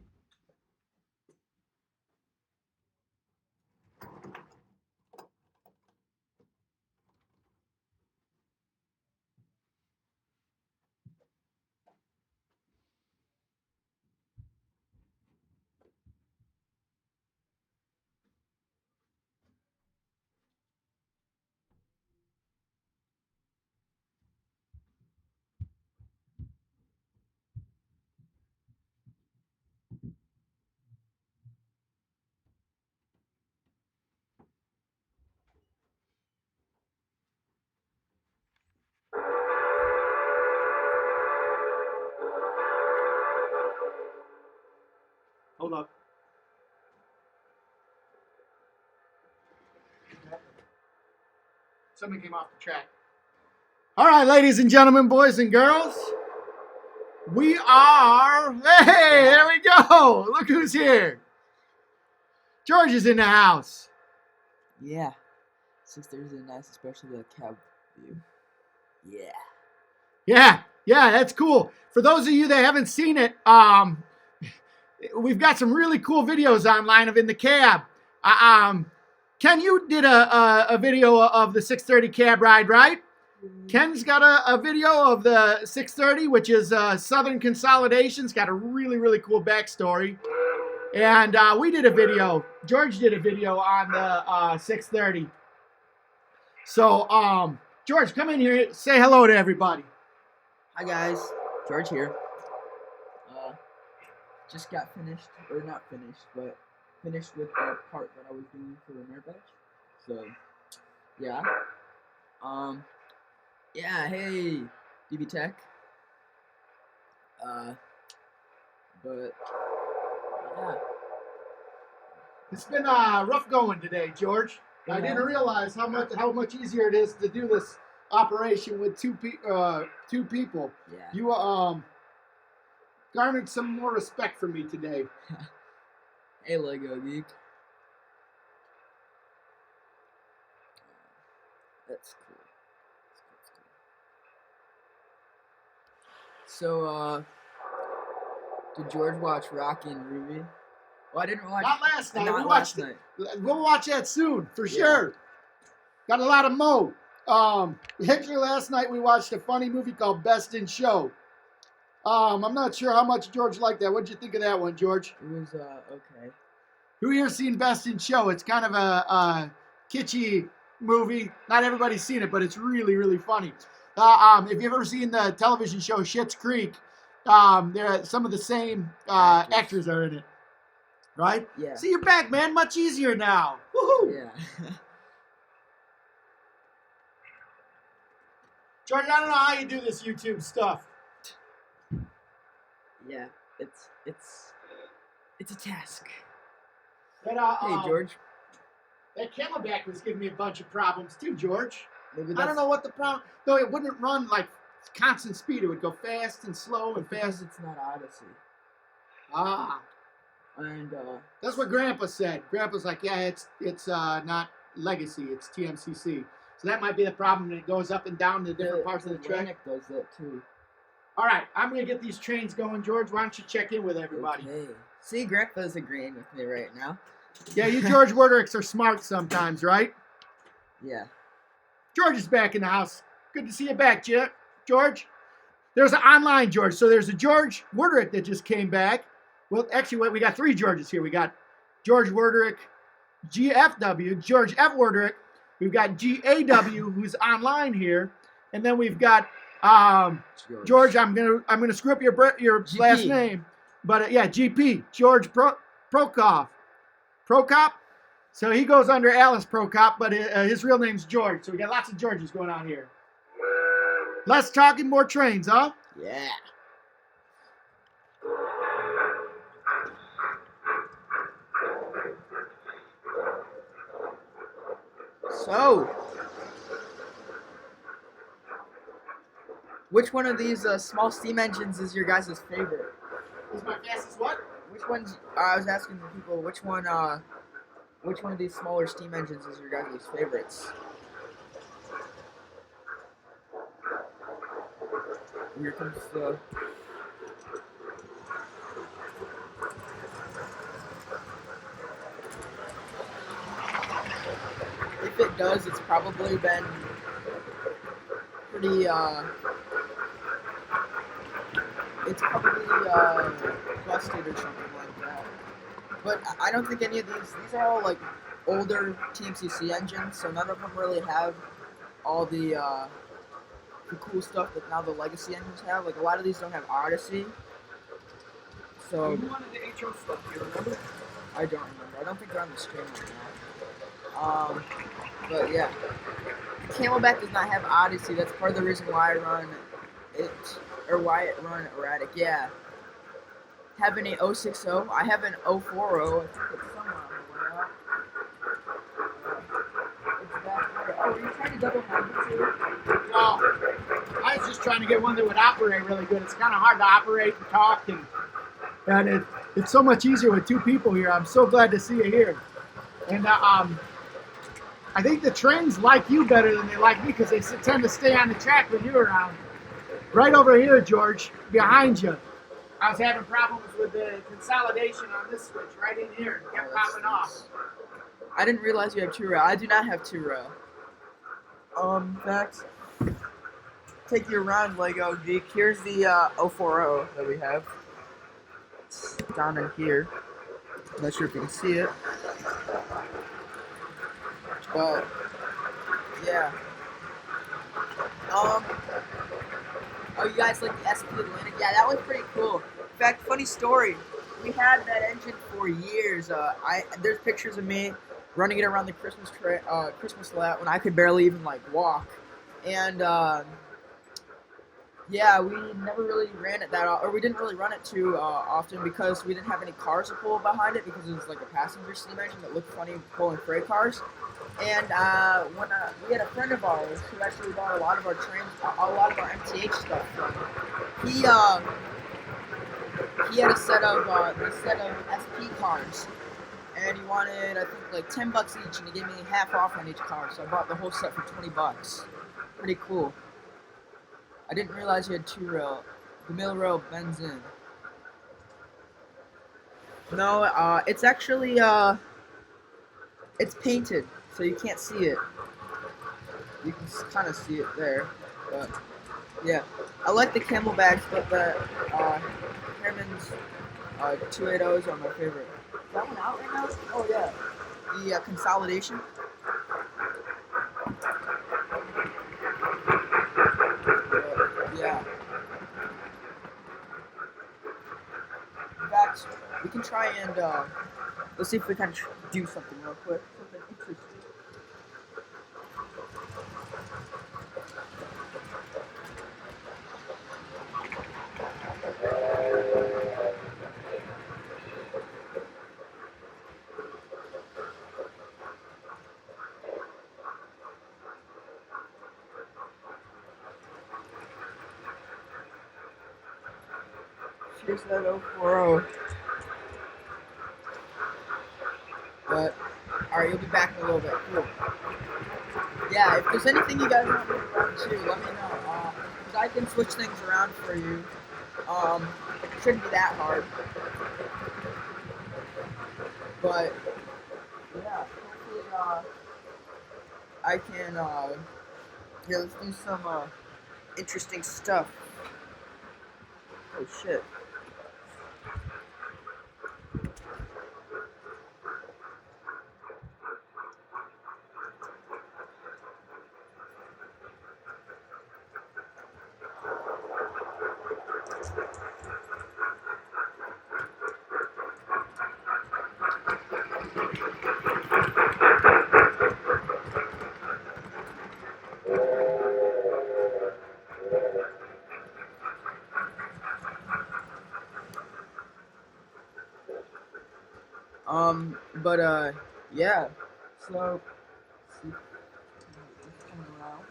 Hold up. Something came off the track. All right, ladies and gentlemen, boys and girls. We are... Hey, there we go. Look who's here. George is in the house. Yeah. 630 is nice, especially the cab view. Yeah, that's cool. For those of you that haven't seen it, we've got some really cool videos online of in the cab. Ken, you did a video of the 630 cab ride, right? Ken's got a video of the 630, which is Southern Consolidation's got a really, really cool backstory. And we did a video. George did a video on the 630. So, George, come in here. Say hello to everybody. Hi, guys. George here. Just got finished, or not finished, but finished with the part that I was doing for the merit badge. So, yeah. Yeah, hey, DB Tech. But yeah, It's been rough going today, George. I Yeah. didn't realize how much easier it is to do this operation with two people. yeah. You garnered some more respect from me today. Hey, Lego Geek. That's cool. That's cool. So, did George watch Rocky and Ruby? Well, I didn't watch. Not last night. Not We last watched it. night. We'll watch that soon for Yeah. sure. Got a lot of mo. Actually, last night we watched a funny movie called Best in Show. I'm not sure how much George liked that. What'd you think of that one, George? It was okay. Who here's seen Best in Show? It's kind of a kitschy movie. Not everybody's seen it, but it's really, really funny. If you've ever seen the television show Schitt's Creek, some of the same actors are in it. Right? Yeah. See, you're back, man. Much easier now. Woohoo! Yeah. George, I don't know how you do this YouTube stuff. Yeah. It's a task. That, Hey, George. That Camelback was giving me a bunch of problems too, George. Maybe I don't know what the problem. No, it wouldn't run like constant speed. It would go fast and slow and Because fast. it's not Odyssey. Ah, And that's what Grandpa said. Grandpa's like, yeah, it's not Legacy. It's TMCC. So that might be the problem. It goes up and down the different parts of the track. Atlantic does that too. All right, I'm gonna get these trains going, George. Why don't you check in with everybody? Okay. See, Grandpa's agreeing with me right now. Yeah, you George Wordricks are smart sometimes, right? Yeah. George is back in the house. Good to see you back, George. There's an online George. So there's a George Wordrick that just came back. Well, actually, we got three Georges here. We got George Wordrick, GFW, George F. Wordrick. We've got GAW, who's online here, and then we've got George. I'm gonna screw up your GP. last name, but yeah, GP, George Prokop. So he goes under Alice Prokop, but his real name's George. So we got lots of Georges going on here. Less talking, more trains, huh? Yeah. So, which one of these small steam engines is your guys' favorite? Is my fastest what? Which one's? I was asking the people which one of these smaller steam engines is your guys' favorites? Here comes the. If it does, it's probably been pretty, it's probably, busted or something like that. But I don't think any of these are all, like, older TMCC engines, so none of them really have all the cool stuff that now the legacy engines have. Like, a lot of these don't have Odyssey. So, You wanted the HO stuff, do you remember? I don't remember. I don't think they're on the screen right now. But yeah. Camelback does not have Odyssey. That's part of the reason why I run it, or why it run erratic. Yeah. Have an 060. I have an 040. I think it's somewhere on the way out. It's back there. Oh, are you trying to double head the two? No. I was just trying to get one that would operate really good. It's kind of hard to operate and talk, and it's so much easier with two people here. I'm so glad to see you here. And I think the trains like you better than they like me because they tend to stay on the track when you're around. Right over here, George, behind you. I was having problems with the consolidation on this switch right in here. It kept popping off. I didn't realize you have 2 rail. I do not have 2 rail. Max, take you around, Lego Geek. Here's the 040 that we have. It's down in here. Not sure if you can see it. But, yeah. Oh, you guys like the SP Atlantic? Yeah, that was pretty cool. In fact, funny story. We had that engine for years. There's pictures of me running it around the Christmas lot when I could barely even like walk. And Yeah, we never really ran it or we didn't really run it too often because we didn't have any cars to pull behind it because it was like a passenger steam engine that looked funny pulling freight cars. And when we had a friend of ours who actually bought a lot of our a lot of our MTH stuff from, he had a set of SP cars, and he wanted I think like $10 each, and he gave me half off on each car, so I bought the whole set for $20. Pretty cool. I didn't realize you had two rail, the middle rail bends in. No, it's actually it's painted, so you can't see it. You can kind of see it there, but yeah, I like the camel bags, but the Hammond's 280s are my favorite. Is that one out right now? Oh yeah, the consolidation. Yeah. In fact, we can try and let's see if we can do something real quick. Something interesting. Here's that 040. But alright, you'll be back in a little bit. Cool. Yeah, if there's anything you guys want me to run too, let me know. Cause I can switch things around for you. It shouldn't be that hard. But yeah, hopefully I can yeah, let's do some interesting stuff. Oh shit. But yeah. So let's see. It's coming around.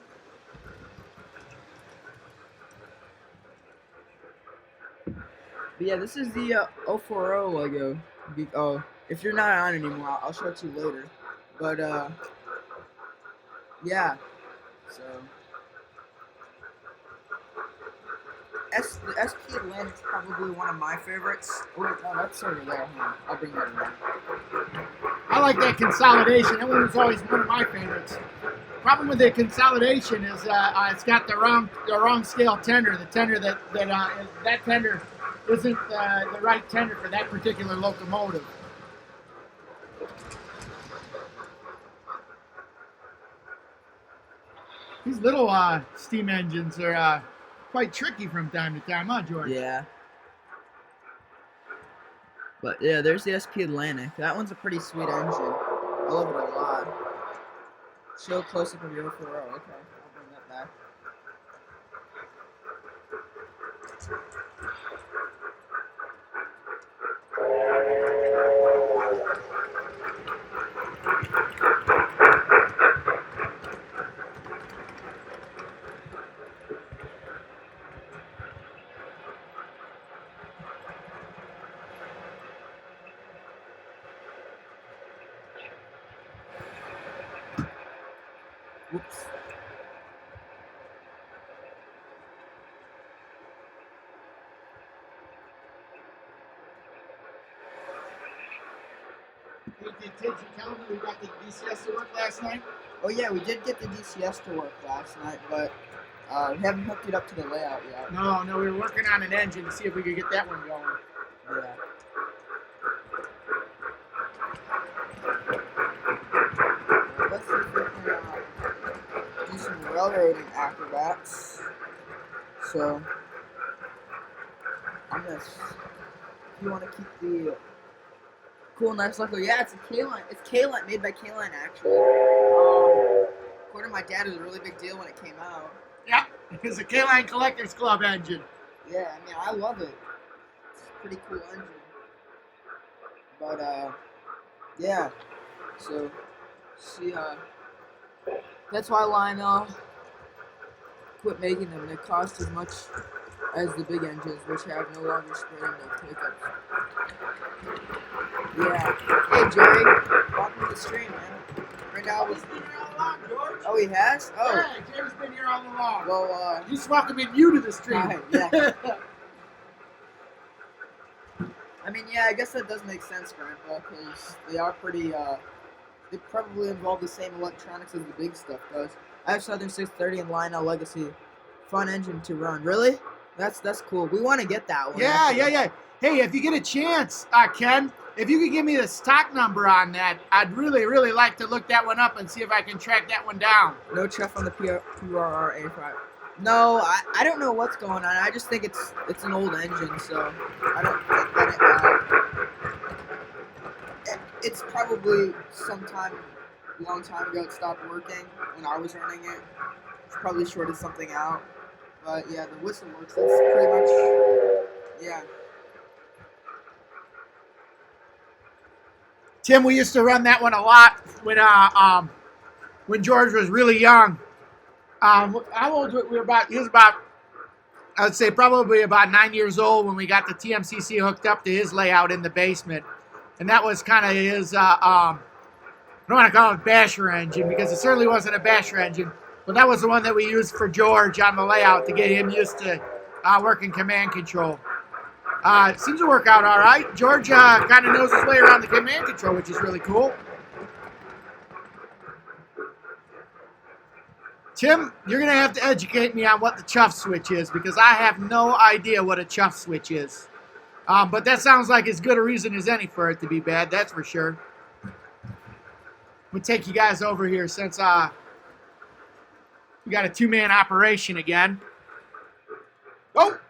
But yeah, this is the 040 Lego. Oh, if you're not on anymore, I'll show it to you later. But yeah. So the SP Atlantic's probably one of my favorites. Oh, that's over there. I'll bring that around. I like that consolidation. That one was always one of my favorites. Problem with the consolidation is it's got the wrong scale tender. The tender that tender isn't the right tender for that particular locomotive. These little steam engines are quite tricky from time to time, huh, George? Yeah. But yeah, there's the SP Atlantic. That one's a pretty sweet engine. I love it a lot. Show a close up of your 040. Okay, I'll bring that back. Whoops. Did you tell me we got the DCS to work last night? Oh yeah, we did get the DCS to work last night, but we haven't hooked it up to the layout yet. No, we were working on an engine to see if we could get that one going. Yeah. Let's see if we can do some railroading acrobats. So, I'm gonna. If you want to keep the cool, nice logo, yeah, it's a K-line. It's K-line, made by K-line actually. According to my dad, it was a really big deal when it came out. Yeah, It's a K-Line Collectors Club engine. Yeah, I mean, I love it. It's a pretty cool engine. But, yeah. So, see, that's why Lionel quit making them. They cost as much as the big engines, which have no longer spring pickups. Yeah. Hey, Jerry. Welcome to the stream, man. Right now, He's been here all along, George. Oh, he has? Oh. Yeah, Jerry's been here all along. Well, he's welcoming you to the stream. Hi, yeah. I mean, yeah, I guess that does make sense, Grandpa, because they are pretty, they probably involve the same electronics as the big stuff does. I have Southern 630 and Lionel Legacy. Fun engine to run. Really? That's cool. We want to get that one. Yeah. Hey, if you get a chance, Ken, if you could give me the stock number on that, I'd really, really like to look that one up and see if I can track that one down. No chuff on the PRR A5. No, I don't know what's going on. I just think it's an old engine, so I don't think that it's probably sometime a long time ago it stopped working when I was running it. It's probably shorted something out. But yeah, the whistle works. That's pretty much, yeah. Tim, we used to run that one a lot when George was really young. How old we were? He was about, I would say, probably about 9 years old when we got the TMCC hooked up to his layout in the basement, and that was kind of his. I don't want to call it basher engine because it certainly wasn't a basher engine, but that was the one that we used for George on the layout to get him used to working command control. It seems to work out all right. George kind of knows his way around the command control, which is really cool. Tim, you're going to have to educate me on what the chuff switch is because I have no idea what a chuff switch is. But that sounds like as good a reason as any for it to be bad, that's for sure. We'll take you guys over here since we got a two-man operation again. Oh!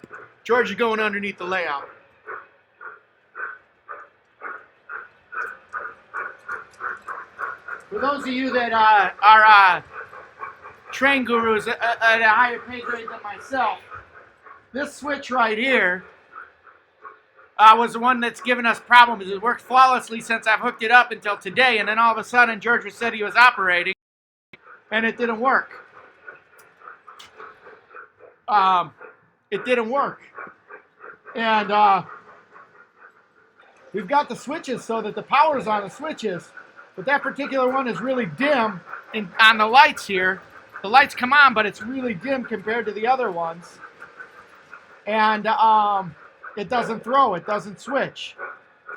George is going underneath the layout. For those of you that are train gurus at a higher pay grade than myself, this switch right here was the one that's given us problems. It worked flawlessly since I've hooked it up until today, and then all of a sudden George said he was operating, and it didn't work. It didn't work. And we've got the switches so that the power is on the switches, but that particular one is really dim on the lights here. The lights come on, but it's really dim compared to the other ones. And it doesn't throw, it doesn't switch.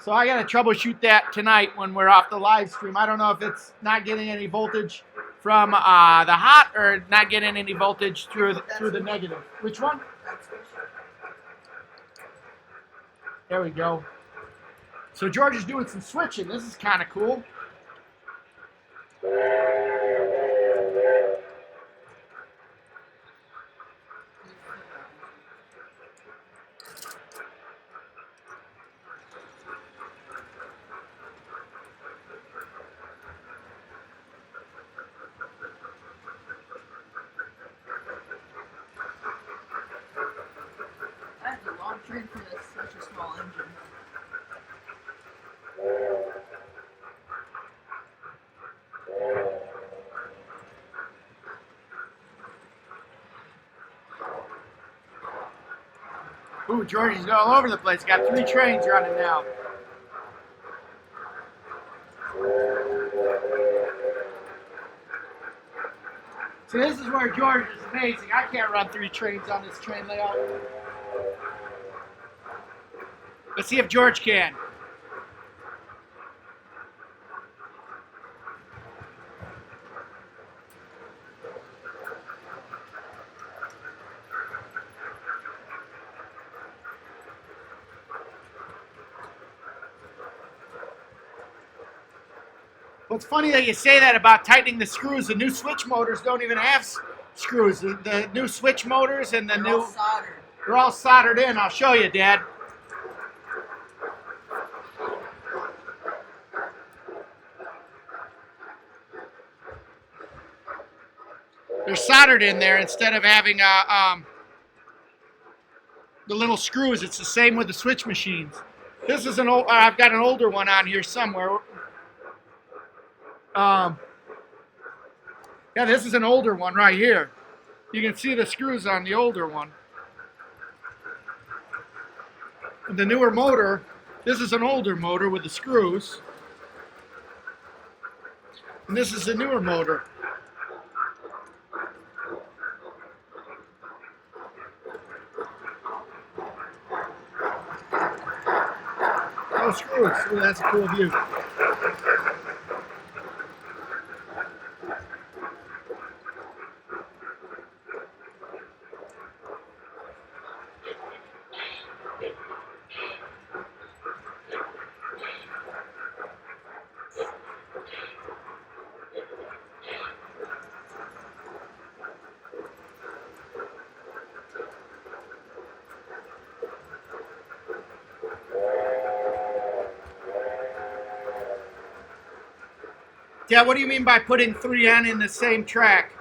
So I got to troubleshoot that tonight when we're off the live stream. I don't know if it's not getting any voltage from the hot or not getting any voltage through the negative. Which one? There we go. So George is doing some switching. This is kind of cool. That's a long train for such a small engine. Ooh, George is all over the place. Got 3 trains running now. So this is where George is amazing. I can't run 3 trains on this train layout. Let's see if George can. Well, it's funny that you say that about tightening the screws. The new switch motors don't even have screws. The new switch motors and the new... They're all soldered in. I'll show you, Dad. They're soldered in there instead of having the little screws. It's the same with the switch machines. This is an old. I've got an older one on here somewhere. Yeah, this is an older one right here. You can see the screws on the older one. The newer motor, this is an older motor with the screws. And this is the newer motor. No screws. Oh, that's a cool view. Yeah, what do you mean by putting 3N in the same track?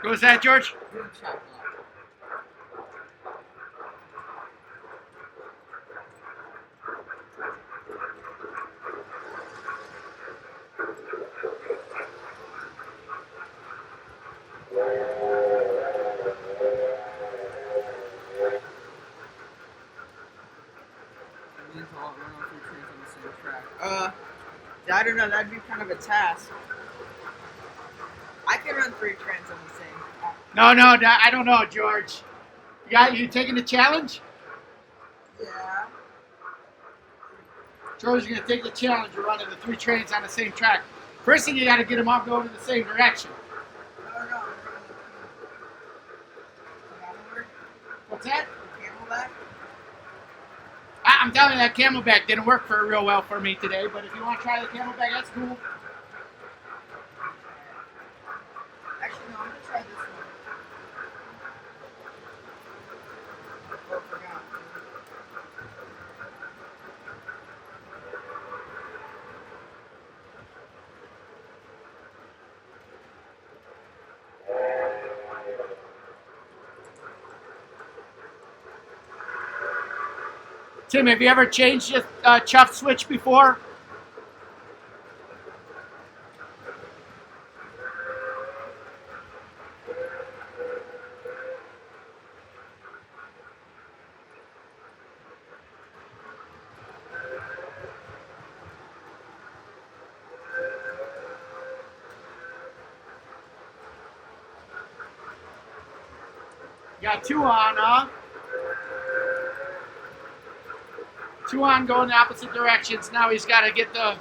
What was that, George? I don't know, that'd be kind of a task. I can run 3 trains on the same track. No, I don't know, George. You taking the challenge? Yeah. George is going to take the challenge of running the 3 trains on the same track. First thing, you got to get them all going in the same direction. No. What's that? Camelback? I'm telling you, that camelback didn't work real well for me today, but if you want to try the camelback, that's cool. Actually, no, I'm going to try this one. Oh, I forgot. Tim, have you ever changed a chuff switch before? Got 2 on, huh? 2 on going the opposite directions. Now he's got to get the...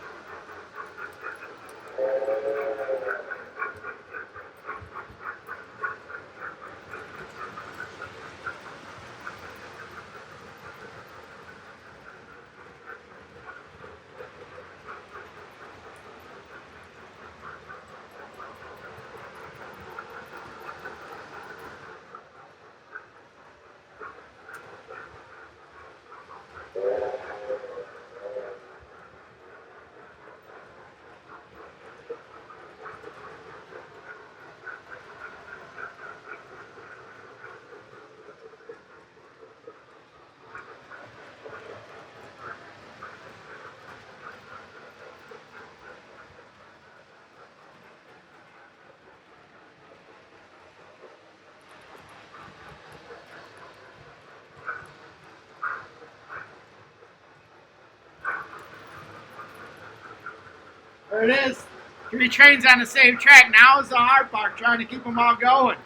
There it is. 3 trains on the same track. Now is the hard part, trying to keep them all going.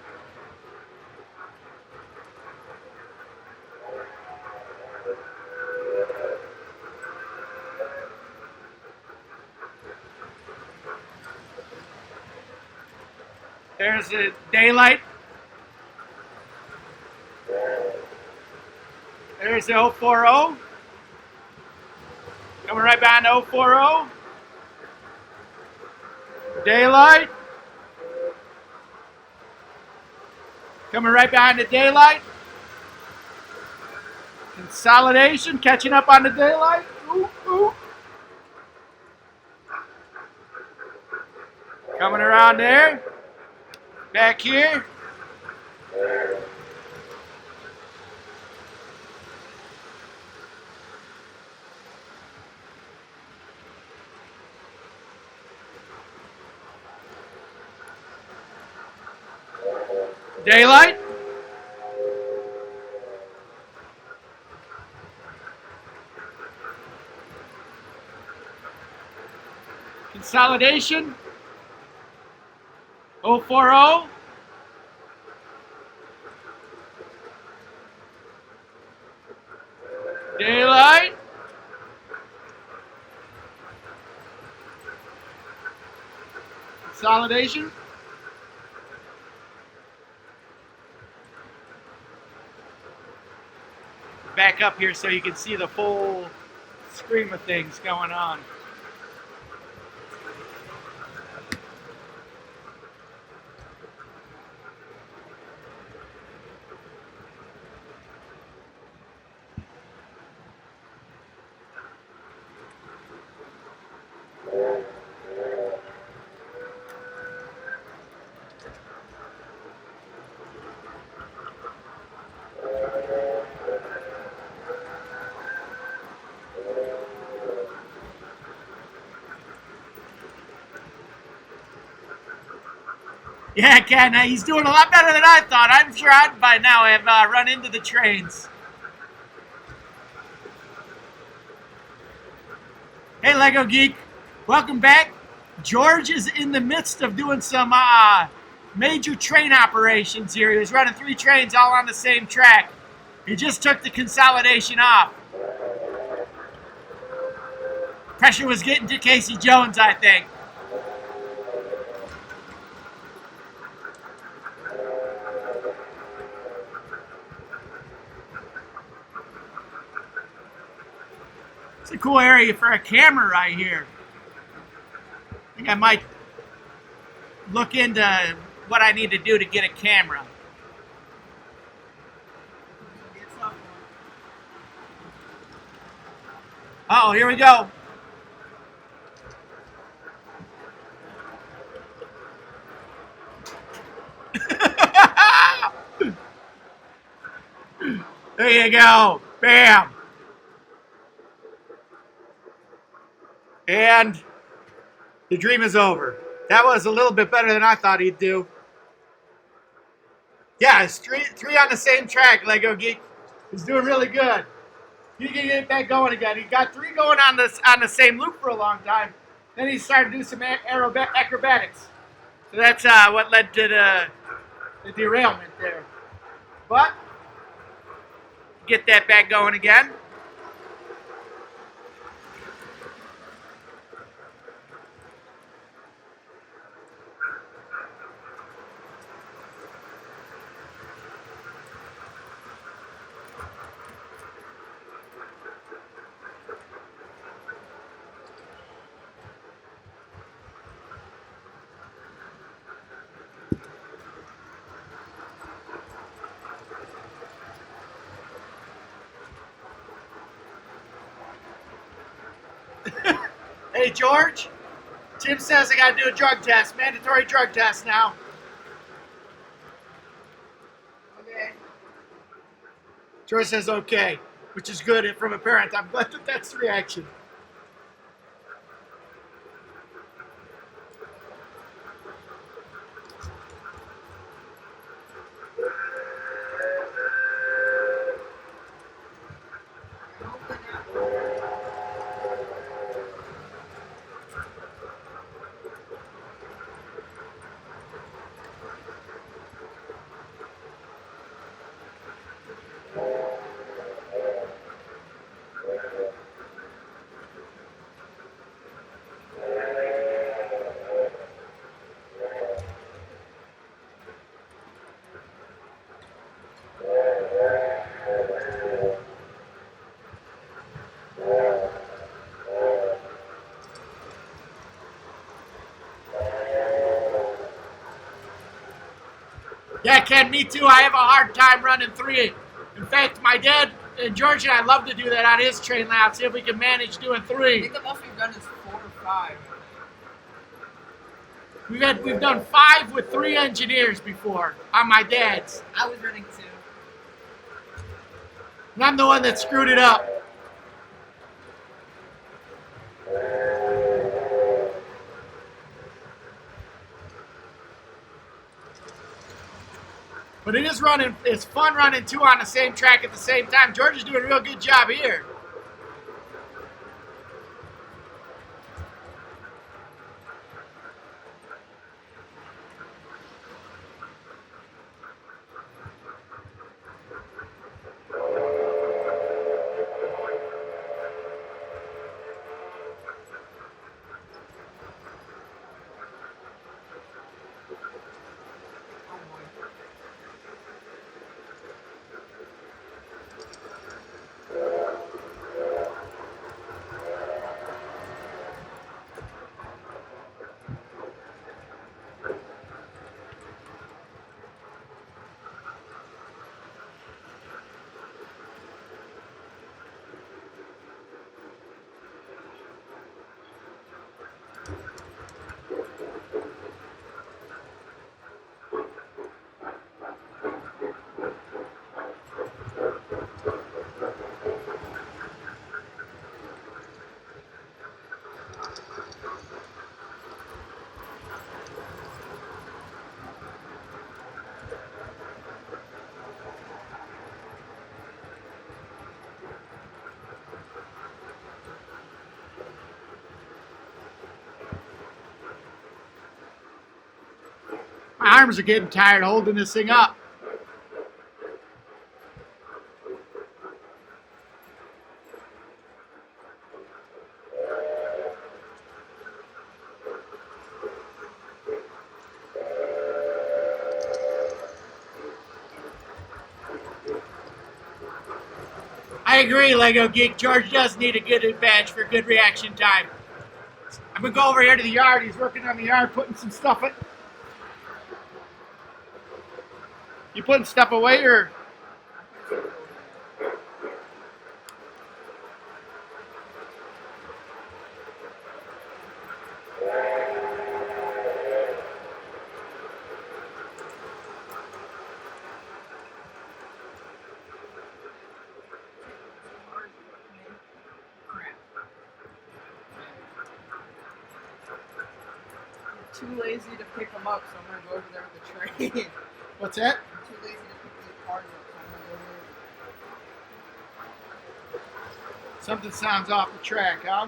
There's the daylight. There's the 040. Coming right behind the 040. Daylight. Coming right behind the daylight. Consolidation, catching up on the daylight. Ooh, ooh. Coming around there. Back here. Daylight. Consolidation. 040. Daylight. Consolidation. Back up here so you can see the full stream of things going on. Yeah, Ken, he's doing a lot better than I thought. I'm sure I'd by now have run into the trains. Hey, Lego Geek. Welcome back. George is in the midst of doing some major train operations here. He was running 3 trains all on the same track. He just took the consolidation off. Pressure was getting to Casey Jones, I think. It's a cool area for a camera right here. I think I might look into what I need to do to get a camera. Uh-oh, here we go. There you go. Bam. And the dream is over. That was a little bit better than I thought he'd do. Yeah, it's three on the same track, Lego Geek. He's doing really good. He can get that going again. He got 3 going on the same loop for a long time. Then he started to do some acrobatics. So that's what led to the derailment there. But get that back going again. Hey, George. Tim says I got to do a drug test. Mandatory drug test now. Okay. George says okay, which is good from a parent. I'm glad that that's the reaction. Yeah, Ken, me too. I have a hard time running 3. In fact, my dad and George and I love to do that on his train lap. See if we can manage doing I 3. think the most we've done is 4 or 5. We've done 5 with 3 engineers before on my dad's. I was running 2. And I'm the one that screwed it up. But it is running, it's fun running 2 on the same track at the same time. George is doing a real good job here. My arms are getting tired holding this thing up. I agree, Lego Geek. George does need a good badge for good reaction time. I'm going to go over here to the yard. He's working on the yard, putting some stuff in. You putting stuff away or? Too lazy to pick them up, so I'm gonna go over there with the train. What's that? I'm too lazy to pick these cars up, so I'm gonna go over there. Something sounds off the track, huh?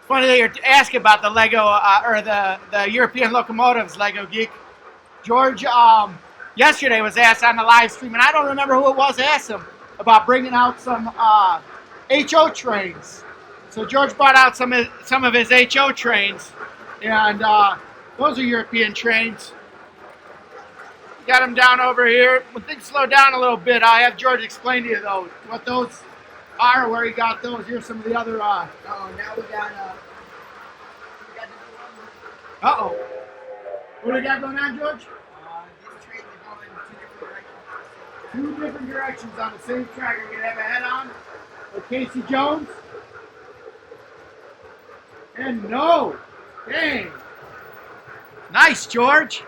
Funny that you're asking about the Lego or the European locomotives, Lego Geek. George yesterday was asked on the live stream, and I don't remember who it was asked him about bringing out some HO trains. So George brought out some of his HO trains, and those are European trains. Got them down over here. When things slow down a little bit, I'll have George explain to you those what those are, where he got those. Here's some of the other. Oh, now we got Uh-oh. What do we got going on, George? these trains are going in 2 2 different directions. different directions on the same track. We're going to have a head-on with Casey Jones. And no. Dang. Nice, George.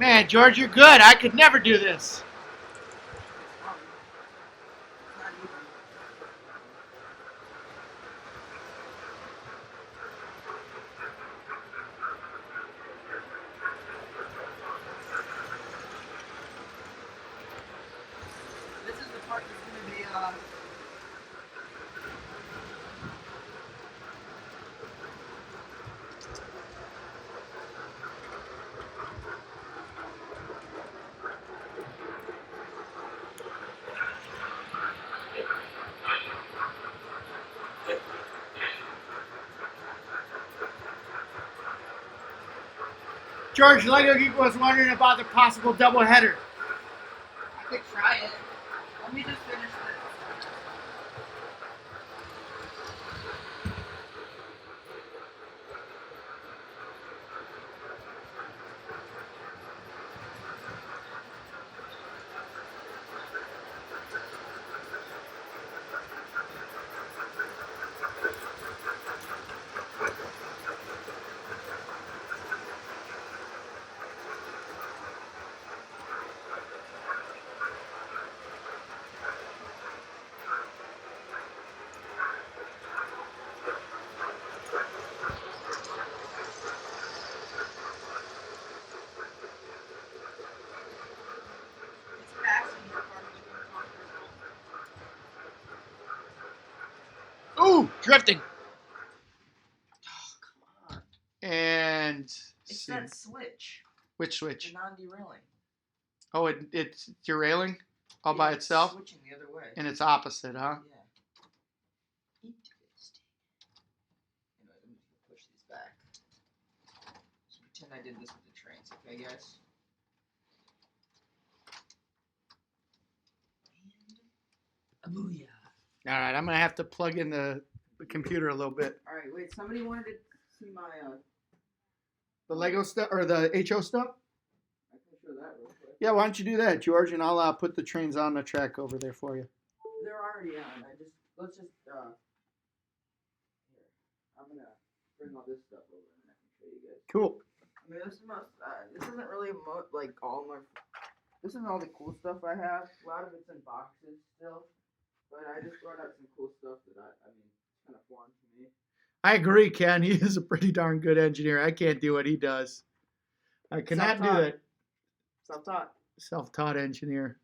Man, George, you're good. I could never do this. It's not even. This is the part that's gonna be George, Lego Geek was wondering about the possible doubleheader. I could try it. Let me just finish this. It's passing your part of the Ooh, drifting. Come on. And It's see. that switch. Which The switch? non-derailing. Oh, it's derailing all Yeah, by it's itself? switching the other way. And it's opposite, huh? Yeah. Interesting. Anyway, let me push these back. So pretend I did this with the trains, okay, guys? And booyah. All right, I'm going to have to plug in the computer a little bit. All right, wait. Somebody wanted to see my. The Lego stuff or the HO stuff? I can show that real quick. Yeah, why don't you do that, George? And I'll put the trains on the track over there for you. They're already on. Let's just here. I'm gonna bring all this stuff over and I can show you guys. Cool. I mean, this isn't really like all my. This isn't all the cool stuff I have. A lot of it's in boxes still, but I just brought out some cool stuff that I mean, it's kind of fun to me. I agree, Ken. He is a pretty darn good engineer. I can't do what he does. I cannot do Self-taught. that. Self-taught. Self-taught engineer.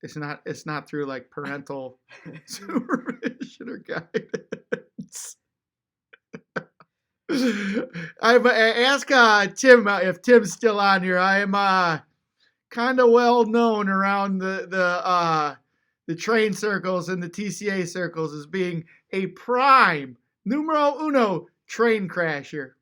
It's not through like parental supervision or guidance. I ask Tim if Tim's still on here. I am kind of well known around the train circles and the TCA circles as being a prime numero uno train crasher.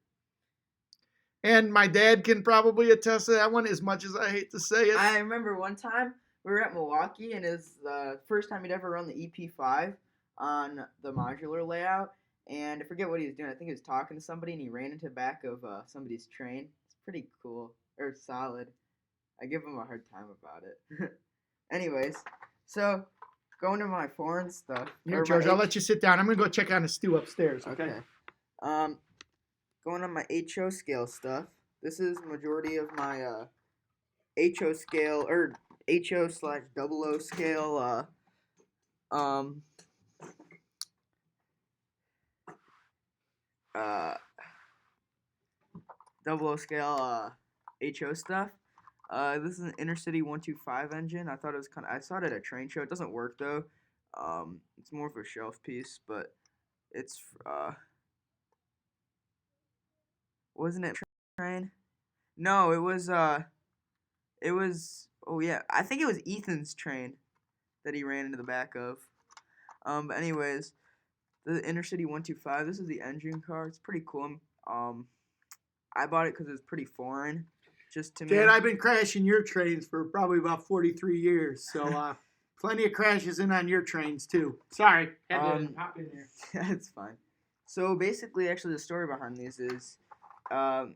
And my dad can probably attest to that one, as much as I hate to say it. I remember one time we were at Milwaukee, and it was the first time he'd ever run the EP5 on the modular layout. And I forget what he was doing. I think he was talking to somebody, and he ran into the back of somebody's train. It's pretty cool, or solid. I give him a hard time about it. Anyways, so going to my foreign stuff. Here, George, I'll let you sit down. I'm gonna go check on the stew upstairs. Okay. Going on my HO scale stuff. This is majority of my HO scale or HO/00 scale uh 00 scale HO stuff. This is an Intercity 125 engine. I thought it was I saw it at a train show. It doesn't work though. It's more of a shelf piece, but it's wasn't it train? No, it was oh yeah, I think it was Ethan's train that he ran into the back of. But anyways, the Intercity 125. This is the engine car. It's pretty cool. I bought it because it was pretty foreign, just to me. Dad, I've been crashing your trains for probably about 43 years, so plenty of crashes in on your trains too. Sorry, had to hop in there. That's fine. So basically, actually, the story behind these is, I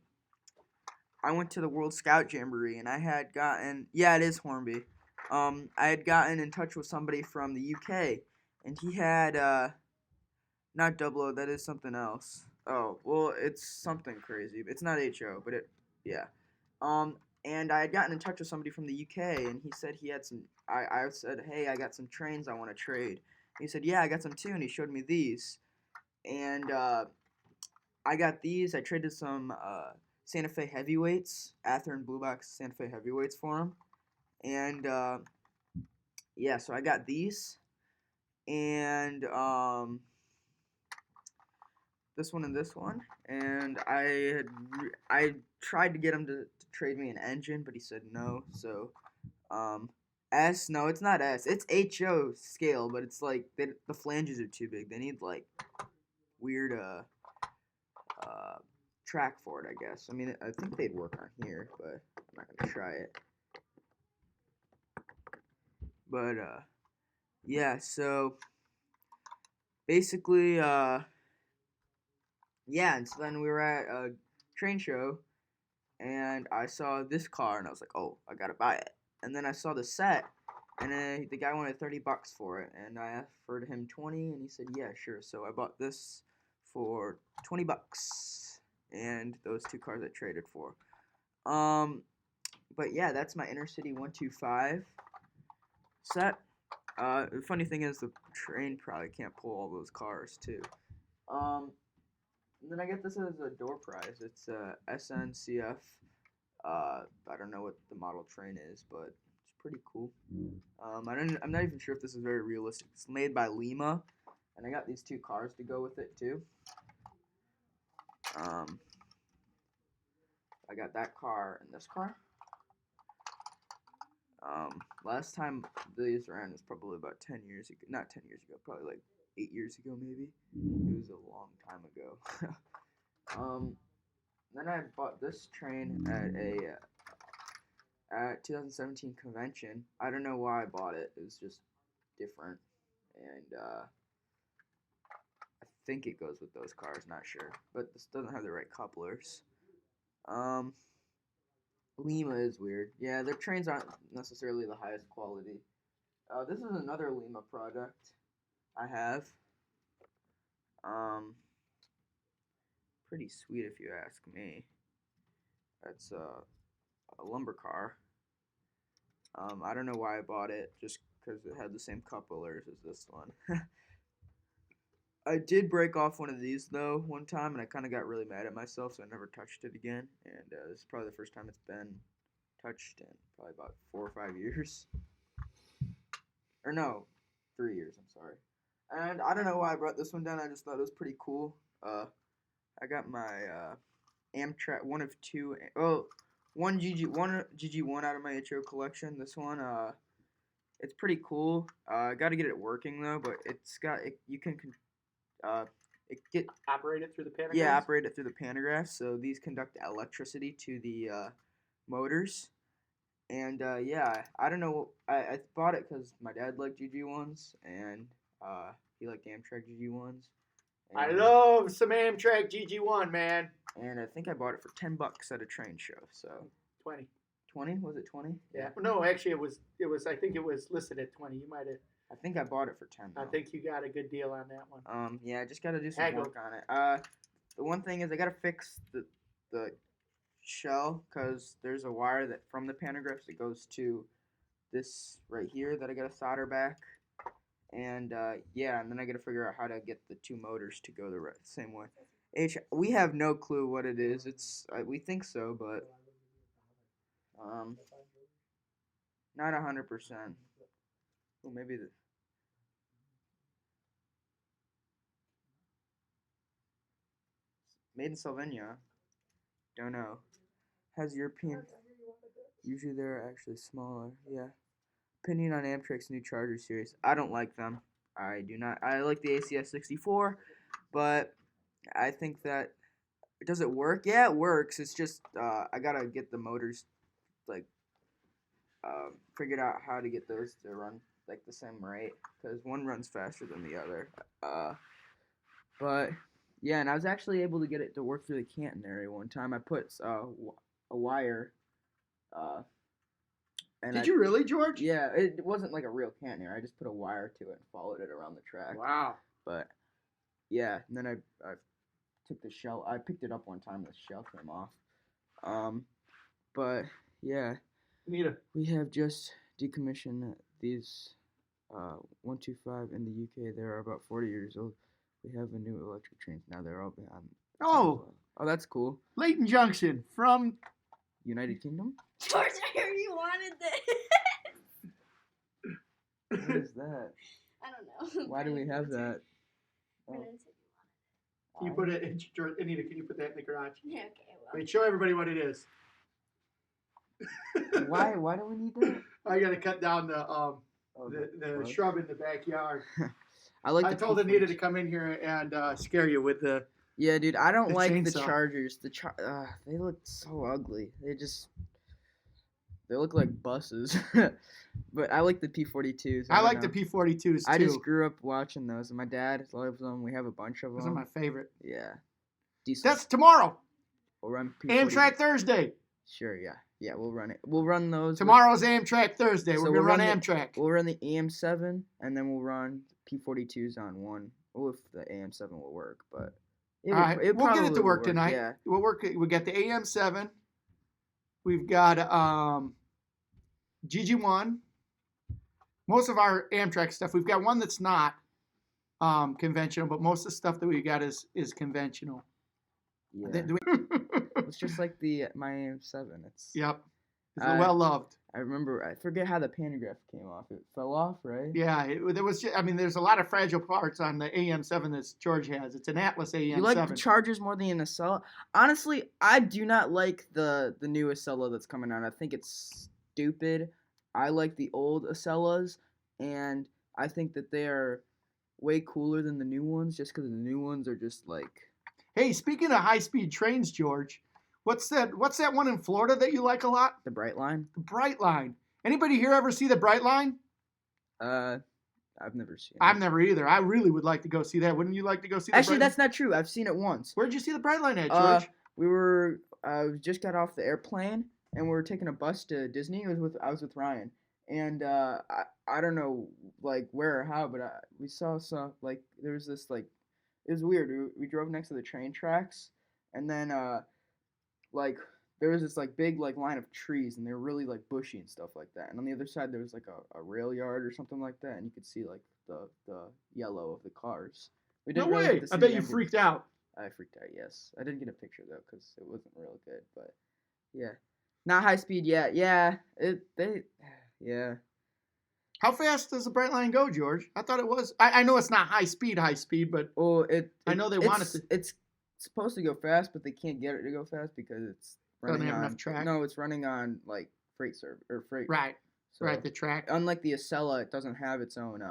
went to the World Scout Jamboree, and I had gotten, yeah, it is Hornby. I had gotten in touch with somebody from the UK, and he had, not 00, that is something else. Oh, well, it's something crazy. It's not HO, but yeah. And I had gotten in touch with somebody from the UK, and he said he had some. I said, hey, I got some trains I want to trade. He said, yeah, I got some too, and he showed me these. And I got these. I traded some Santa Fe heavyweights, Athearn Blue Box Santa Fe heavyweights for him. And yeah, so I got these. And this one and this one. And I tried to get him to trade me an engine, but he said no. So S, no, it's not S. It's HO scale, but it's like the flanges are too big. They need like weird track for it, I guess. I mean, I think they'd work on here, but I'm not gonna try it. But yeah. So basically, yeah. And so then we were at a train show, and I saw this car, and I was like, oh, I gotta buy it. And then I saw the set, and the guy wanted $30 for it, and I offered him 20, and he said, yeah, sure. So I bought this for $20, and those two cars I traded for. But yeah, that's my Inner City 125 set. The funny thing is the train probably can't pull all those cars too. And then I get this as a door prize. It's SNCF. I don't know what the model train is, but it's pretty cool. I'm not even sure if this is very realistic. It's made by Lima, and I got these two cars to go with it too. I got that car and this car. Last time these ran was probably about 10 years ago. Not 10 years ago, probably like 8 years ago maybe. It was a long time ago. Then I bought this train at 2017 convention. I don't know why I bought it. It was just different, and I think it goes with those cars. Not sure, but this doesn't have the right couplers. Lima is weird. Yeah, their trains aren't necessarily the highest quality. This is another Lima product I have. Pretty sweet if you ask me. It's a lumber car. I don't know why I bought it, just because it had the same couplers as this one. I did break off one of these though one time, and I kind of got really mad at myself, so I never touched it again. And this is probably the first time it's been touched in probably about 4 or 5 years, or no, 3 years. I'm sorry. And I don't know why I brought this one down. I just thought it was pretty cool. I got my Amtrak one of two. Oh, one GG1 out of my HO collection. This one, it's pretty cool. I got to get it working though, but it's got you can it get Operate it through the pantograph? yeah, operate it through the pantograph. So these conduct electricity to the motors. And yeah, I don't know. I bought it because my dad liked GG1s, and he liked Amtrak GG1s. I love some Amtrak GG1, man. And I think I bought it for $10 at a train show. So 20. 20? Was it 20? Yeah. No, actually, it was. I think it was listed at 20. You might have. I think I bought it for 10. Though. I think you got a good deal on that one. Yeah, I just gotta do some work on it. The one thing is I gotta fix the shell, because there's a wire that from the pantographs that goes to this right here that I gotta solder back. And yeah, and then I gotta figure out how to get the two motors to go the same way. We have no clue what it is. It's we think so, but not 100%. Well, maybe made in Slovenia. Don't know. Has European. Usually they're actually smaller. Yeah. Opinion on Amtrak's new Charger series. I don't like them. I do not. I like the ACS 64, but I think that does it work? Yeah, it works. It's just I gotta get the motors like figured out how to get those to run like the same rate, because one runs faster than the other. But yeah, and I was actually able to get it to work through the Canton area one time. I put a wire. Did you really, George? Yeah, it wasn't like a real Canton area. I just put a wire to it and followed it around the track. Wow. But yeah, and then I took the shell. I picked it up one time. The shell came off. But Yeah, Anita. we have just decommissioned these 125 in the UK. They're about 40 years old. We have a new electric trains now. They're all on. Oh, Oh, that's cool. Leighton Junction from United Kingdom. George, I heard you wanted this. What is that? I don't know. Why do we have that? Brennan said you Can you put it in, Anita, can you put that in the garage? wanted it. Yeah, okay, well. Wait, show everybody what it is. Why do we need that? I gotta cut down the What? shrub in the backyard. I like. I the told P40s. Anita to come in here and scare you with the. Yeah, dude, I don't the like the chainsaw. Chargers. They look so ugly. They look like buses. But I like the P42s. I like don't the know. P42s too. I just grew up watching those, and my dad loves them. We have a bunch of Those are them. my favorite. Yeah. Diesel. That's tomorrow. We'll run P40. Amtrak Thursday. Sure, yeah. Yeah, we'll run it. We'll run those. Tomorrow's Amtrak Thursday. So We're we'll gonna run run Amtrak. We'll run the AM7, and then we'll run P42s on one. Well, if the AM7 will work, but All right, we'll get it probably to work will tonight. Yeah. We'll work. We got the AM7. We've got GG1. Most of our Amtrak stuff. We've got one that's not conventional, but most of the stuff that we got is conventional. Yeah. Do we- It's just like my AM7. It's. Yep. It's I- well loved. I remember. I forget how the pantograph came off. It fell off, right? Yeah, there was. I mean, there's a lot of fragile parts on the AM7 that George has. It's an Atlas AM7. You like the Chargers more than the Acela? Honestly, I do not like the new Acela that's coming out. I think it's stupid. I like the old Acelas, and I think that they are way cooler than the new ones. Just because the new ones are just like. Hey, speaking of high-speed trains, George, what's that one in Florida that you like a lot? The Bright Line? The Bright Line. Anybody here ever see the Bright Line? I've never seen it. I've never either. I really would like to go see that. Wouldn't you like to go see the Actually, Bright that's not true. I've seen it once. Where'd you see the Bright Line at, George? We just got off the airplane, and we were taking a bus to Disney. I was with Ryan, and I don't know like where or how, but we saw some like there was this like it was weird. We drove next to the train tracks, and then like there was this like big like line of trees, and they were really like bushy and stuff like that. And on the other side there was like a rail yard or something like that, and you could see like the yellow of the cars. We No didn't really way. get to I see bet the you engine. freaked out. I freaked out. Yes, I didn't get a picture though because it wasn't real good. But yeah, not high speed yet. Yeah, yeah. How fast does the Bright Line go, George? I thought it was. I know it's not high speed, but Well, I know they want it to. It's supposed to go fast, but they can't get it to go fast because it's Doesn't running have on. enough track? No, it's running on like freight freight. Right, So, right. The track Unlike the Acela, it doesn't have its own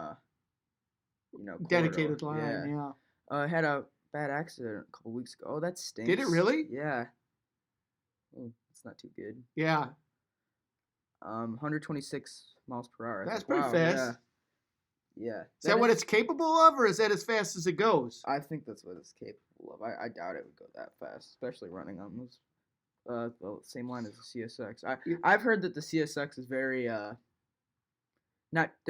dedicated corridor. line. Yeah. I had a bad accident a couple weeks ago. Oh, that stinks. Did it really? Yeah. Oh, it's not too good. Yeah. 126 miles per hour. I That's think. pretty Wow, fast. Yeah. Is that what it's capable of, or is that as fast as it goes? I think that's what it's capable of. I doubt it would go that fast, especially running on those. The same line as the CSX. I've heard that the CSX is very they're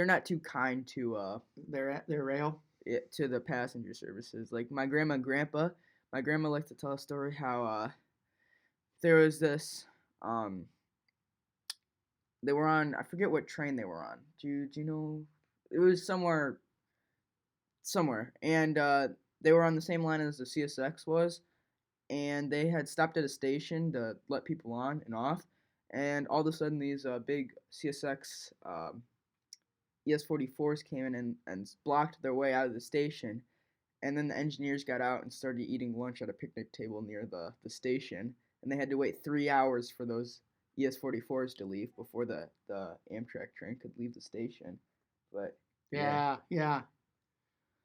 not too kind to Their rail. to the passenger services. Like my grandma and grandpa, my grandma likes to tell a story how there was this they were on, I forget what train they were on. Do you know? It was somewhere, and they were on the same line as the CSX was, and they had stopped at a station to let people on and off, and all of a sudden these big CSX ES44s came in and blocked their way out of the station, and then the engineers got out and started eating lunch at a picnic table near the station, and they had to wait 3 hours for those ES44s to leave before the Amtrak train could leave the station. But Yeah.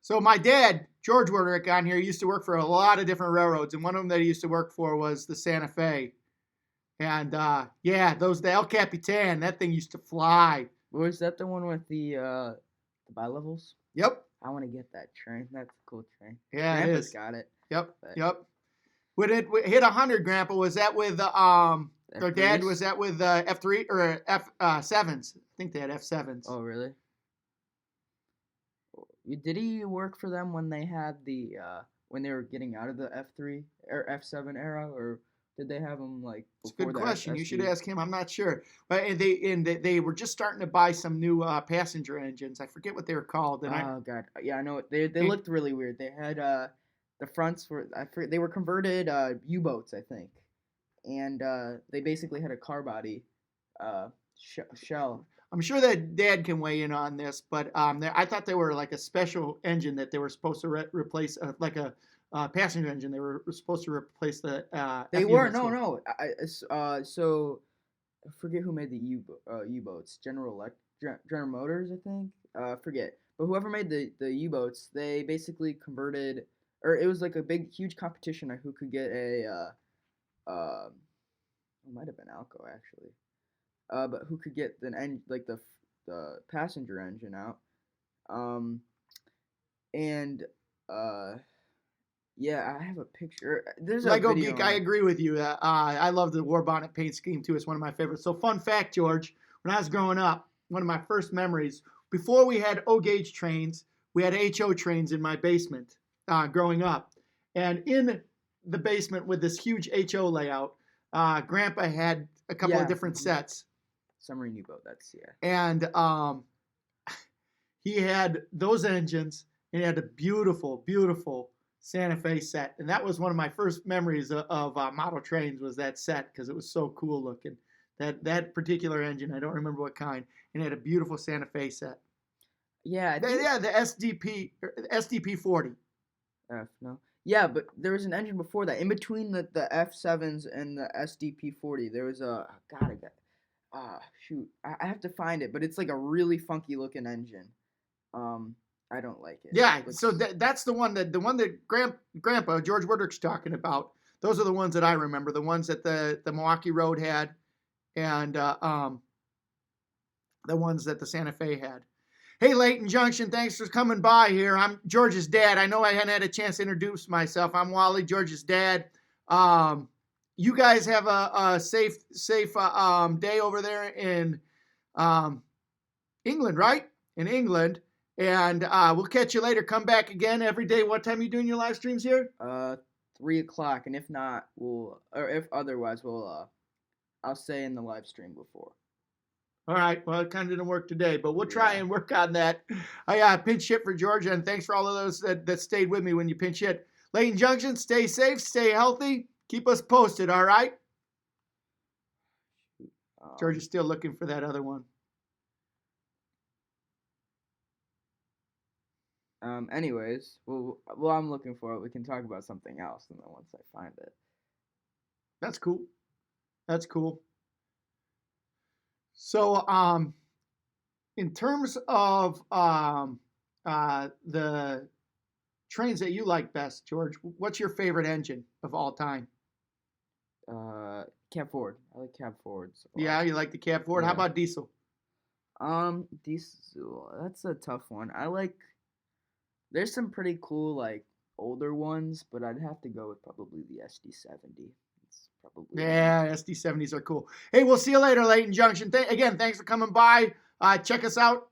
So my dad, George Werderick, on here, used to work for a lot of different railroads, and one of them that he used to work for was the Santa Fe. And the El Capitan, that thing used to fly. was that the one with the bilevels? Yep. I want to get that train. That's a cool train. Yeah, it Grandpa's is. got it. Yep. But- Yep. When it hit 100, Grandpa, was that with or Dad, F3s? was that with F3 or F7s? I think they had F7s. Oh, really? Did he work for them when they had the when they were getting out of the F3 or F7 era, or Did they have them like It's a before good the question. You should SD? ask him. I'm not sure. But they were just starting to buy some new passenger engines. I forget what they were called. And Oh god, yeah, I know it. They And- looked really weird. They had the fronts were I forget, they were converted U-boats, I think, and they basically had a car body shell. I'm sure that Dad can weigh in on this, but I thought they were like a special engine that they were supposed to replace, like a passenger engine. They were supposed to replace the. They F were units with. no. So I forget who made the U-boats. General Motors, I think. Forget. But whoever made the U-boats, they basically converted, or it was like a big, huge competition on who could get it might have been Alco actually. But who could get the passenger engine out. And yeah, I have a picture. There's a Lego video Geek, on I it. agree with you. I love the war bonnet paint scheme too. It's one of my favorites. So, fun fact, George, when I was growing up, one of my first memories, before we had O gauge trains, we had HO trains in my basement growing up. And in the basement with this huge HO layout, Grandpa had a couple of Yeah, different mhm. sets. Submarine U-boat. That's yeah. And he had those engines, and he had a beautiful, beautiful Santa Fe set. And that was one of my first memories of model trains, was that set, because it was so cool looking. That particular engine, I don't remember what kind, and it had a beautiful Santa Fe set. Yeah, I think Yeah, the SDP 40. F no. Yeah, but there was an engine before that. In between the F7s and the SDP-40, there was a God, I got shoot. I have to find it, but it's like a really funky looking engine. I don't like it. Yeah, It looks, so that's the one that Grandpa George Woodrick's talking about. Those are the ones that I remember. The ones that the Milwaukee Road had, and the ones that the Santa Fe had. Hey, Layton Junction, thanks for coming by here. I'm George's dad. I know I hadn't had a chance to introduce myself. I'm Wally, George's dad. You guys have a safe day over there in England, right? In England. And we'll catch you later. Come back again every day. What time are you doing your live streams here? 3 o'clock, and if not, if otherwise, I'll say in the live stream before. All right. Well, it kind of didn't work today, but we'll try and work on that. I pinch hit for Georgia, and thanks for all of those that stayed with me when you pinch hit. Layton Junction, stay safe, stay healthy. Keep us posted, all right? Georgia's still looking for that other one. Anyways, well, I'm looking for it. We can talk about something else, and then once I find it. That's cool. That's cool. So, in terms of the trains that you like best, George, what's your favorite engine of all time? Cab Ford. I like Cab Fords. Yeah, you like the Cab Ford. Yeah. How about diesel? Diesel. That's a tough one. There's some pretty cool like older ones, but I'd have to go with probably the SD70. It's probably Yeah, SD70s are cool. Hey, we'll see you later, Layton Junction. Again, thanks for coming by. Check us out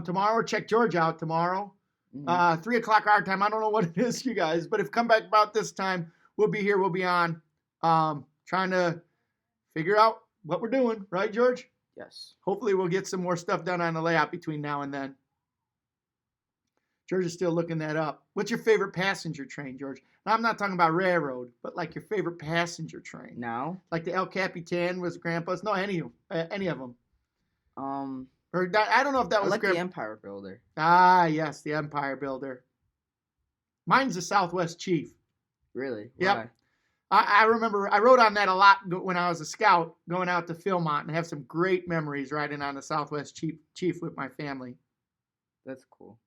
tomorrow. Check George out tomorrow. 3 o'clock our time. I don't know what it is, you guys, but if you come back about this time, we'll be here. We'll be on trying to figure out what we're doing. Right, George? Yes. Hopefully we'll get some more stuff done on the layout between now and then. George is still looking that up. What's your favorite passenger train, George? Now, I'm not talking about railroad, but like your favorite passenger train. Now? Like the El Capitan was Grandpa's? No, any of them. Or I don't know if that was the Empire Builder. Ah, yes, the Empire Builder. Mine's the Southwest Chief. Really? Yep. Why? I remember I rode on that a lot when I was a scout going out to Philmont, and have some great memories riding on the Southwest Chief with my family. That's cool.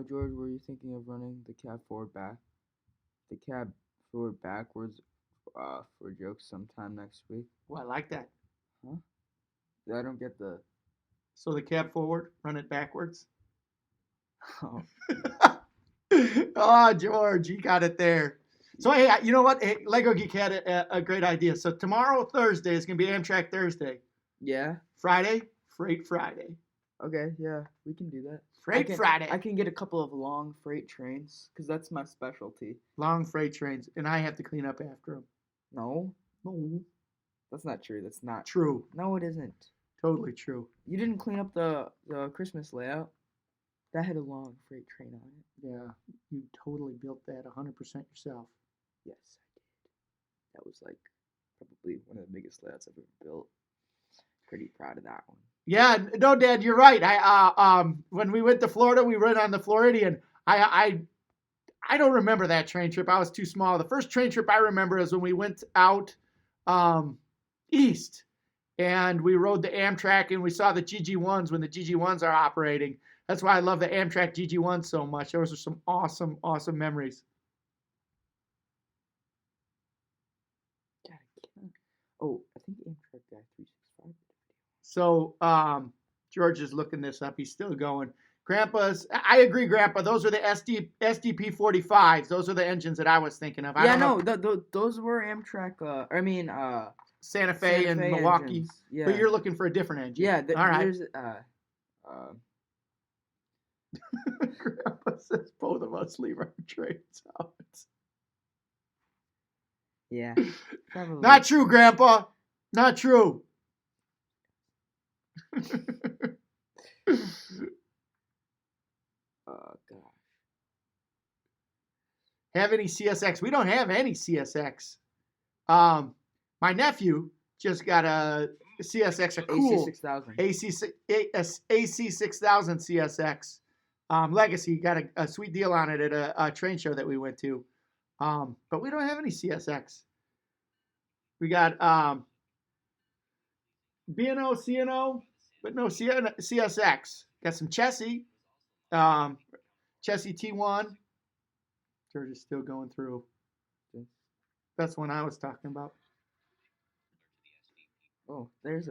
George, were you thinking of running the cab forward backwards for jokes sometime next week? Oh, I like that. Huh? I don't get the... So the cab forward, run it backwards? Oh. Oh, George, you got it there. So, hey, you know what? Hey, Lego Geek had a great idea. So tomorrow, Thursday, is going to be Amtrak Thursday. Yeah? Friday, Freight Friday. Okay, yeah, we can do that. Freight Friday. I can get a couple of long freight trains because that's my specialty. Long freight trains, and I have to clean up after them. No, No, that's not true. That's not. true. No, it isn't. Totally true. You didn't clean up the Christmas layout. That had a long freight train on it. Yeah, you totally built that 100% yourself. Yes, I did. That was like probably one of the biggest layouts I've ever built. Pretty proud of that one. Yeah, no, Dad, you're right. When we went to Florida, we went on the Floridian. I don't remember that train trip. I was too small. The first train trip I remember is when we went out east, and we rode the Amtrak, and we saw the GG1s when the GG1s are operating. That's why I love the Amtrak GG1 so much. Those are some awesome, awesome memories. God, I can't. Oh, I think Amtrak guy 365. So George is looking this up. He's still going. I agree, Grandpa. Those are the SDP 45s. Those are the engines that I was thinking of. Yeah, no, those were Amtrak. Santa Fe and Milwaukee. Engines. Yeah. But you're looking for a different engine. Yeah. All right. There's Grandpa says both of us leave our trains out. yeah. Probably. Not true, Grandpa. Not true. Gosh. Have any CSX? We don't have any CSX. My nephew just got a CSX, a cool AC 6000 CSX. Legacy got a sweet deal on it at a train show that we went to. But we don't have any CSX. We got B&O, CNO, but no CSX. Got some Chessie. Chessie T1. George is still going through. That's one I was talking about. Oh, that's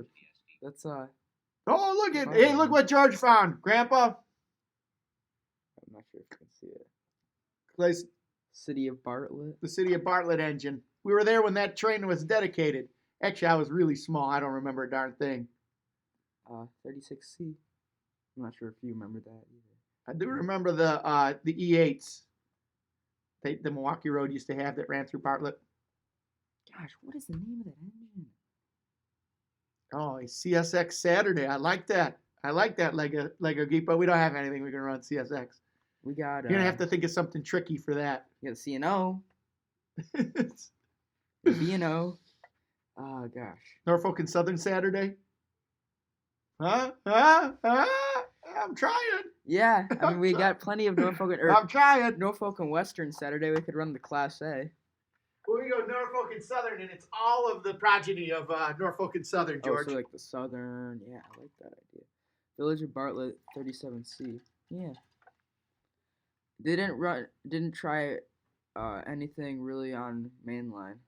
Oh, hey, look what George found, Grandpa. I'm not sure if you can see it. Place City of Bartlett. The City of Bartlett engine. We were there when that train was dedicated. Actually, I was really small. I don't remember a darn thing. 36C. I'm not sure if you remember that either. I do remember the E8s. The Milwaukee Road used to have that ran through Bartlett. Gosh, what is the name of that engine? Oh, a CSX Saturday. I like that. I like that Lego Geek, but we don't have anything we can run CSX. We got. You're gonna have to think of something tricky for that. You got the CNO. B&O. Oh gosh. Norfolk and Southern Saturday. I'm trying. Yeah, I mean we got plenty of Norfolk and I'm trying. Norfolk and Western Saturday. We could run the Class A. Well, we go Norfolk and Southern, and it's all of the progeny of Norfolk and Southern, George. Oh, so like the Southern. Yeah, I like that idea. Village of Bartlett, 37C. Yeah. Didn't try anything really on mainline.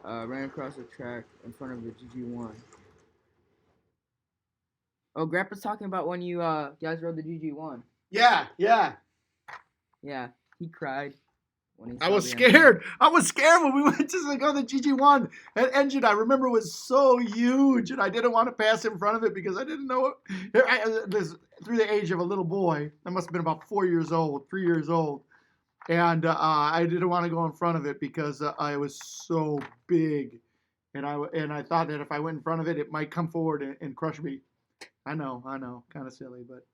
Ran across the track in front of the GG1. Oh, Grandpa's talking about when you guys rode the GG1. Yeah. Yeah, he cried when he saw I was the scared. engine. I was scared when we went to go the GG1. That engine, I remember, was so huge, and I didn't want to pass in front of it because I didn't know it. Through the age of a little boy, I must have been about 3 years old, and I didn't want to go in front of it because it was so big, and I thought that if I went in front of it, it might come forward and crush me. I know, kind of silly, but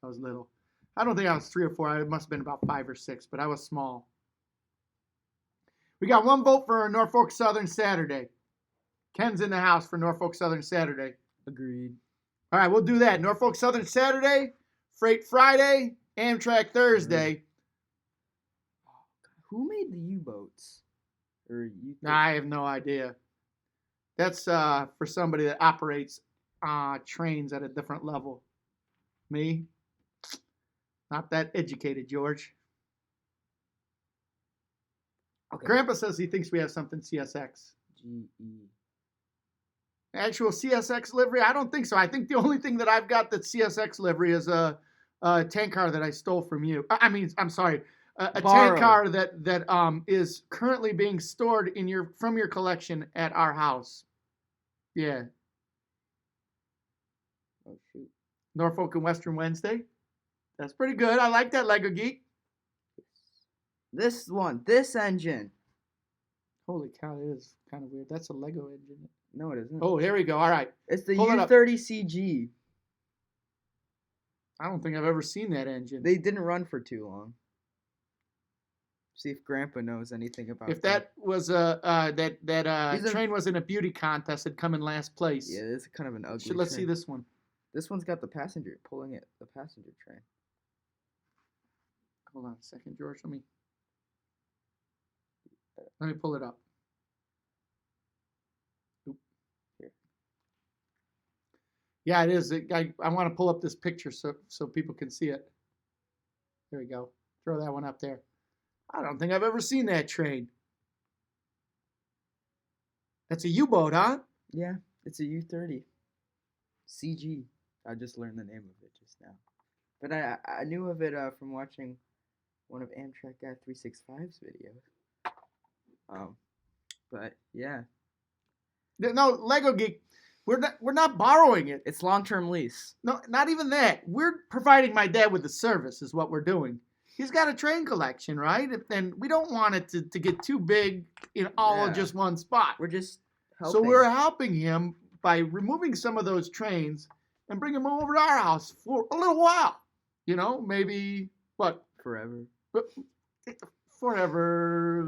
I was little. I don't think I was 3 or 4. I must have been about 5 or 6, but I was small. We got one vote for Norfolk Southern Saturday. Ken's in the house for Norfolk Southern Saturday. Agreed. All right, we'll do that. Norfolk Southern Saturday, Freight Friday, Amtrak Thursday. Who made the U-boats? Or you? I have no idea. That's for somebody that operates trains at a different level. Me? Not that educated, George. Okay. Grandpa says he thinks we have something CSX. GE. Actual CSX livery? I don't think so. I think the only thing that I've got that's CSX livery is a tank car that I stole from you. I'm sorry. A tank car that is currently being stored from your collection at our house. Yeah. Oh shoot. Norfolk and Western Wednesday. That's pretty good. I like that, Lego Geek. This one, this engine. Holy cow, it is kind of weird. That's a Lego engine. No, it isn't. Oh, here we go. All right. It's the pull it up. U30 CG. I don't think I've ever seen that engine. They didn't run for too long. See if Grandpa knows anything about If that was that These are- train was in a beauty contest, it'd come in last place. Yeah, this is kind of an ugly Let's see train. this one. This one's got the passenger pulling it, the passenger train. Hold on a second, George. Let me pull it up. Oop. Here. Yeah, it is. I want to pull up this picture so people can see it. There we go. Throw that one up there. I don't think I've ever seen that train. That's a U-boat, huh? Yeah, it's a U30 CG. I just learned the name of it just now, but I knew of it from watching one of Amtrak Guy 365's videos. But yeah, No, Lego Geek. We're not borrowing it. it's long-term lease. No, not even that. We're providing my dad with the service is what we're doing. He's got a train collection, right? And we don't want it to get too big in all Yeah. of just one spot. We're just helping. So we're helping him by removing some of those trains and bringing them over to our house for a little while. You know, maybe, what? forever. Forever.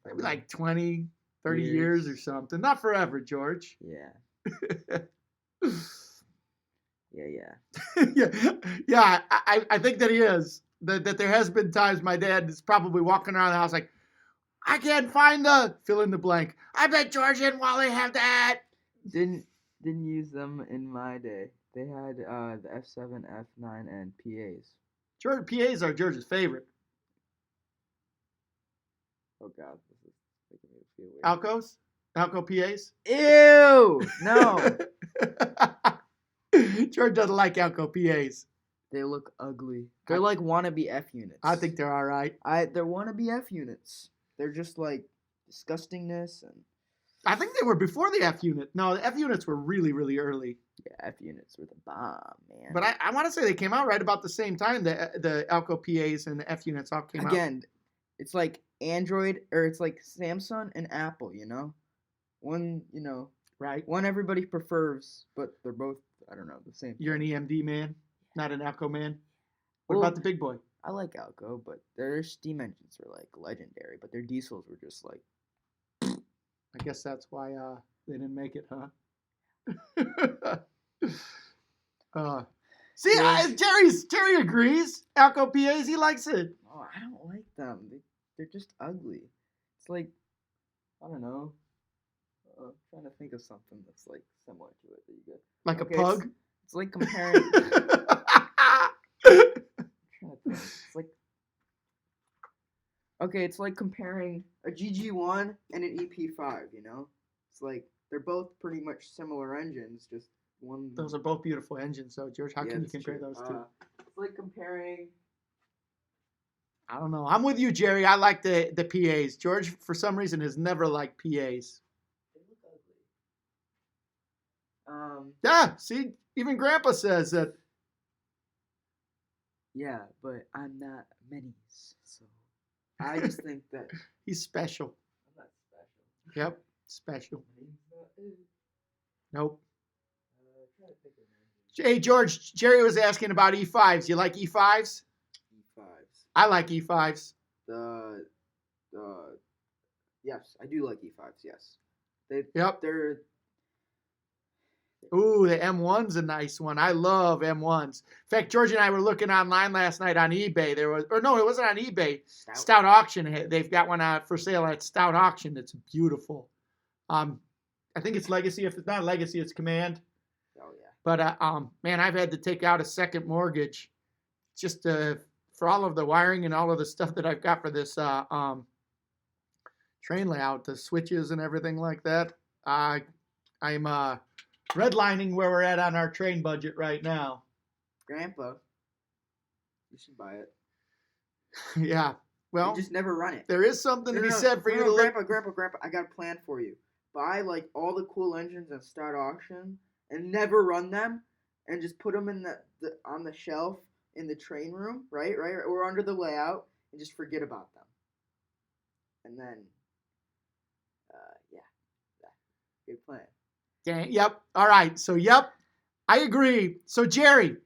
Maybe like 20, 30 years or something. Not forever, George. Yeah. Yeah. yeah. I think that he is. That there has been times my dad is probably walking around the house like, I can't find the fill in the blank. I bet George and Wally have that. Didn't use them in my day. They had the F7, F9, and PAs. PAs are George's favorite. Oh God, this is making me feel weird. Alcos? Alco PAs? Ew! No. George doesn't like Alco PAs. They look ugly. They're like wannabe F units. I think they're all right. They're wannabe F units. They're just like disgustingness and. I think they were before the F unit. No, the F units were really, really early. Yeah, F units were the bomb, man. But I want to say they came out right about the same time. The Alco PAs and the F units all came out. Again, it's like Android or it's like Samsung and Apple. You know, one Right. one everybody prefers, but they're both I don't know the same. You're an EMD man, not an Alco man. What Well, about the big boy? I like Alco, but their steam engines were like legendary, but their diesels were just like. I guess that's why they didn't make it, huh? See, Yeah. Jerry agrees. Alco PAs, he likes it. Oh, I don't like them. They're just ugly. It's like I don't know. Trying to think of something that's like similar to it that you get. Like Okay, a pug. It's like comparing. It's like okay, it's like comparing a GG1 and an EP5. You know, it's like they're both pretty much similar engines, just one. Those are both beautiful engines, though, George. How Yeah, can you that's compare true. those two? It's like comparing. I don't know. I'm with you, Jerry. I like the PAs. George, for some reason, has never liked PAs. They look ugly. Yeah, see, even Grandpa says that. Yeah, but I'm not Minis, so I just think that He's special. I'm not special. Yep, special. Mine's not it. Nope. Try to think of names. Hey, George, Jerry was asking about E5s. You like E5s? E5s. I like E E5s. Yes, I do like E5s. Yes, Yep. they're Ooh, the M1's a nice one. I love M1s. In fact, George and I were looking online last night on eBay. It wasn't on eBay. Stout Auction. They've got one for sale at Stout Auction. It's beautiful. I think it's Legacy. If it's not Legacy, it's Command. Oh yeah. But man, I've had to take out a second mortgage just for all of the wiring and all of the stuff that I've got for this train layout, the switches and everything like that. I'm redlining where we're at on our train budget right now. Grandpa, you should buy it. Yeah. Well, You just never run it. there is something to be said for you to Grandpa, look. Grandpa. I got a plan for you. Buy like all the cool engines and start auction, and never run them, and just put them in the on the shelf in the train room, right, or under the layout, and just forget about them. And then, yeah, good plan. Okay, yep. All right. So, yep, I agree. So, Jerry,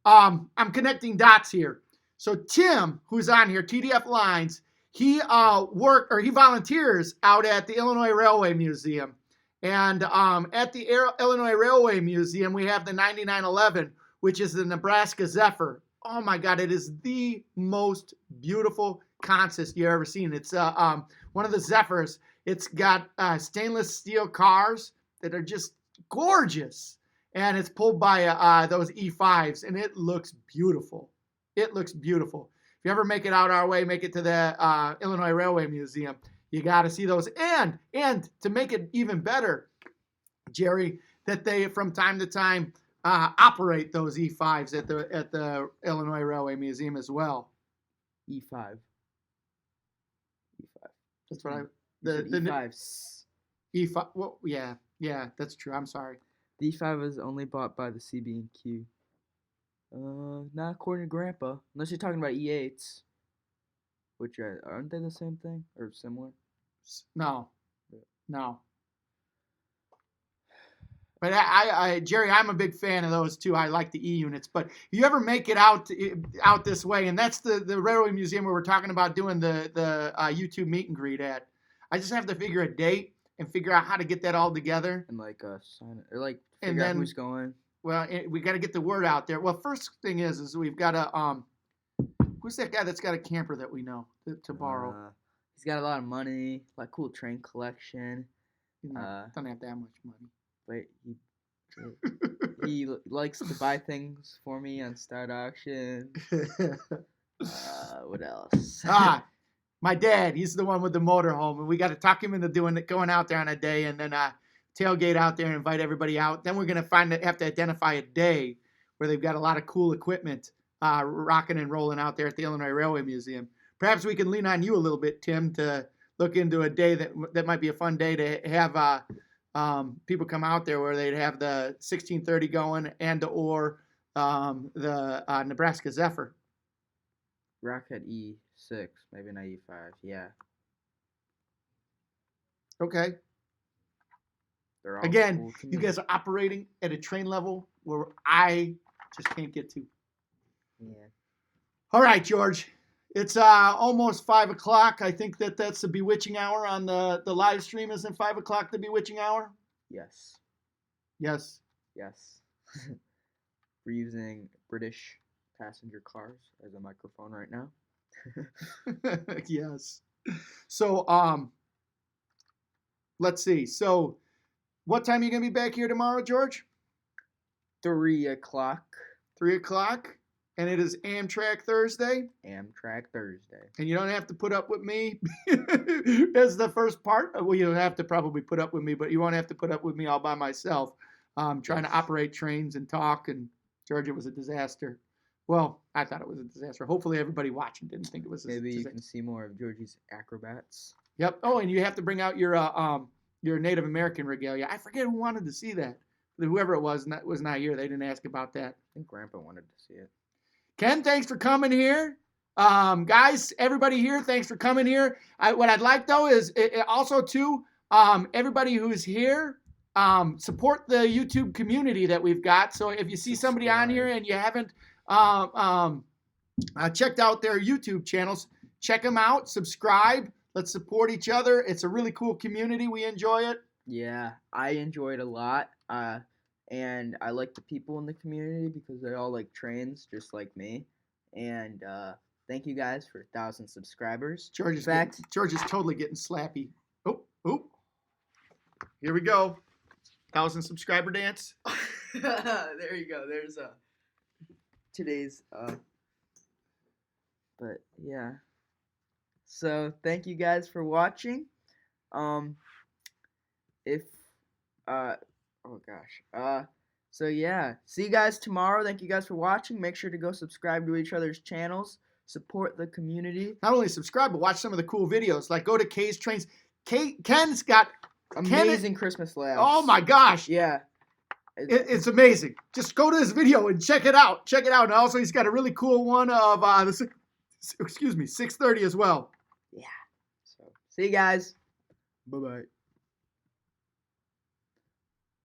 I'm connecting dots here. So, Tim, who's on here, TDF Lines, he he volunteers out at the Illinois Railway Museum. And at the Illinois Railway Museum, we have the 9911, which is the Nebraska Zephyr. Oh my God, it is the most beautiful consist you've ever seen. It's one of the Zephyrs. It's got stainless steel cars that are just gorgeous. And it's pulled by those E5s, and it looks beautiful. It looks beautiful. If you ever make it out our way, make it to the Illinois Railway Museum, you got to see those. And to make it even better, Jerry, that they from time to time operate those E5s at the Illinois Railway Museum as well. E5. That's what The E5. E5. Well, yeah, that's true. I'm sorry. The E5 is only bought by the CB&Q. Not according to Grandpa. Unless you're talking about E8s. Which aren't they the same thing? Or similar? No. But I Jerry, I'm a big fan of those too. I like the E units. But if you ever make it out this way, and that's the Railway Museum where we're talking about doing the YouTube meet and greet at. I just have to figure a date and figure out how to get that all together. And sign it, or figure out who's going. Well, we got to get the word out there. Well, first thing is we've got to who's that guy that's got a camper that we know to borrow? He's got a lot of money, cool train collection. Don't have that much money. But he likes to buy things for me on Start Auction. What else? My dad, he's the one with the motorhome, and we got to talk him into going out there on a day, and then tailgate out there and invite everybody out. Then we're gonna have to identify a day where they've got a lot of cool equipment rocking and rolling out there at the Illinois Railway Museum. Perhaps we can lean on you a little bit, Tim, to look into a day that might be a fun day to have people come out there where they'd have the 1630 going or the Nebraska Zephyr. Rocket E6, maybe not E5. Yeah. Okay. They're all Again, cool to you me. guys are operating at a train level where I just can't get to. Yeah. All right, George. It's almost 5 o'clock. I think that's the bewitching hour on the live stream. Isn't 5 o'clock the bewitching hour? Yes. Yes. We're using British passenger cars as a microphone right now. Yes. So, let's see. So, what time are you going to be back here tomorrow, George? 3 o'clock. 3 o'clock. And it is Amtrak Thursday. Amtrak Thursday. And you don't have to put up with me as the first part. Well, you don't have to probably put up with me, but you won't have to put up with me all by myself. Trying to operate trains and talk. And George, it was a disaster. Well, I thought it was a disaster. Hopefully everybody watching didn't think it was a disaster. Maybe you can see more of Georgie's acrobats. Yep. Oh, and you have to bring out your Native American regalia. I forget who wanted to see that. Whoever it was not here. They didn't ask about that. I think Grandpa wanted to see it. Ken, thanks for coming here. Guys, everybody here, thanks for coming here. What I'd like, though, is also, too, everybody who's here, support the YouTube community that we've got. So if you see somebody on here and you haven't checked out their YouTube channels, check them out, subscribe. Let's support each other. It's a really cool community. We enjoy it. Yeah, I enjoy it a lot. And I like the people in the community because they all like trains just like me. And thank you guys for 1,000 subscribers. George is totally getting slappy. Oh. Here we go. 1,000 subscriber dance. There you go. There's today's but yeah. So thank you guys for watching. Oh gosh. So yeah. See you guys tomorrow. Thank you guys for watching. Make sure to go subscribe to each other's channels. Support the community. Not only subscribe, but watch some of the cool videos. Like go to Kay's Trains. Ken's got amazing Christmas layouts. Oh my gosh. Yeah. It's amazing. Just go to his video and check it out. Check it out. And also, he's got a really cool one of the 6:30 as well. Yeah. So see you guys. Bye bye.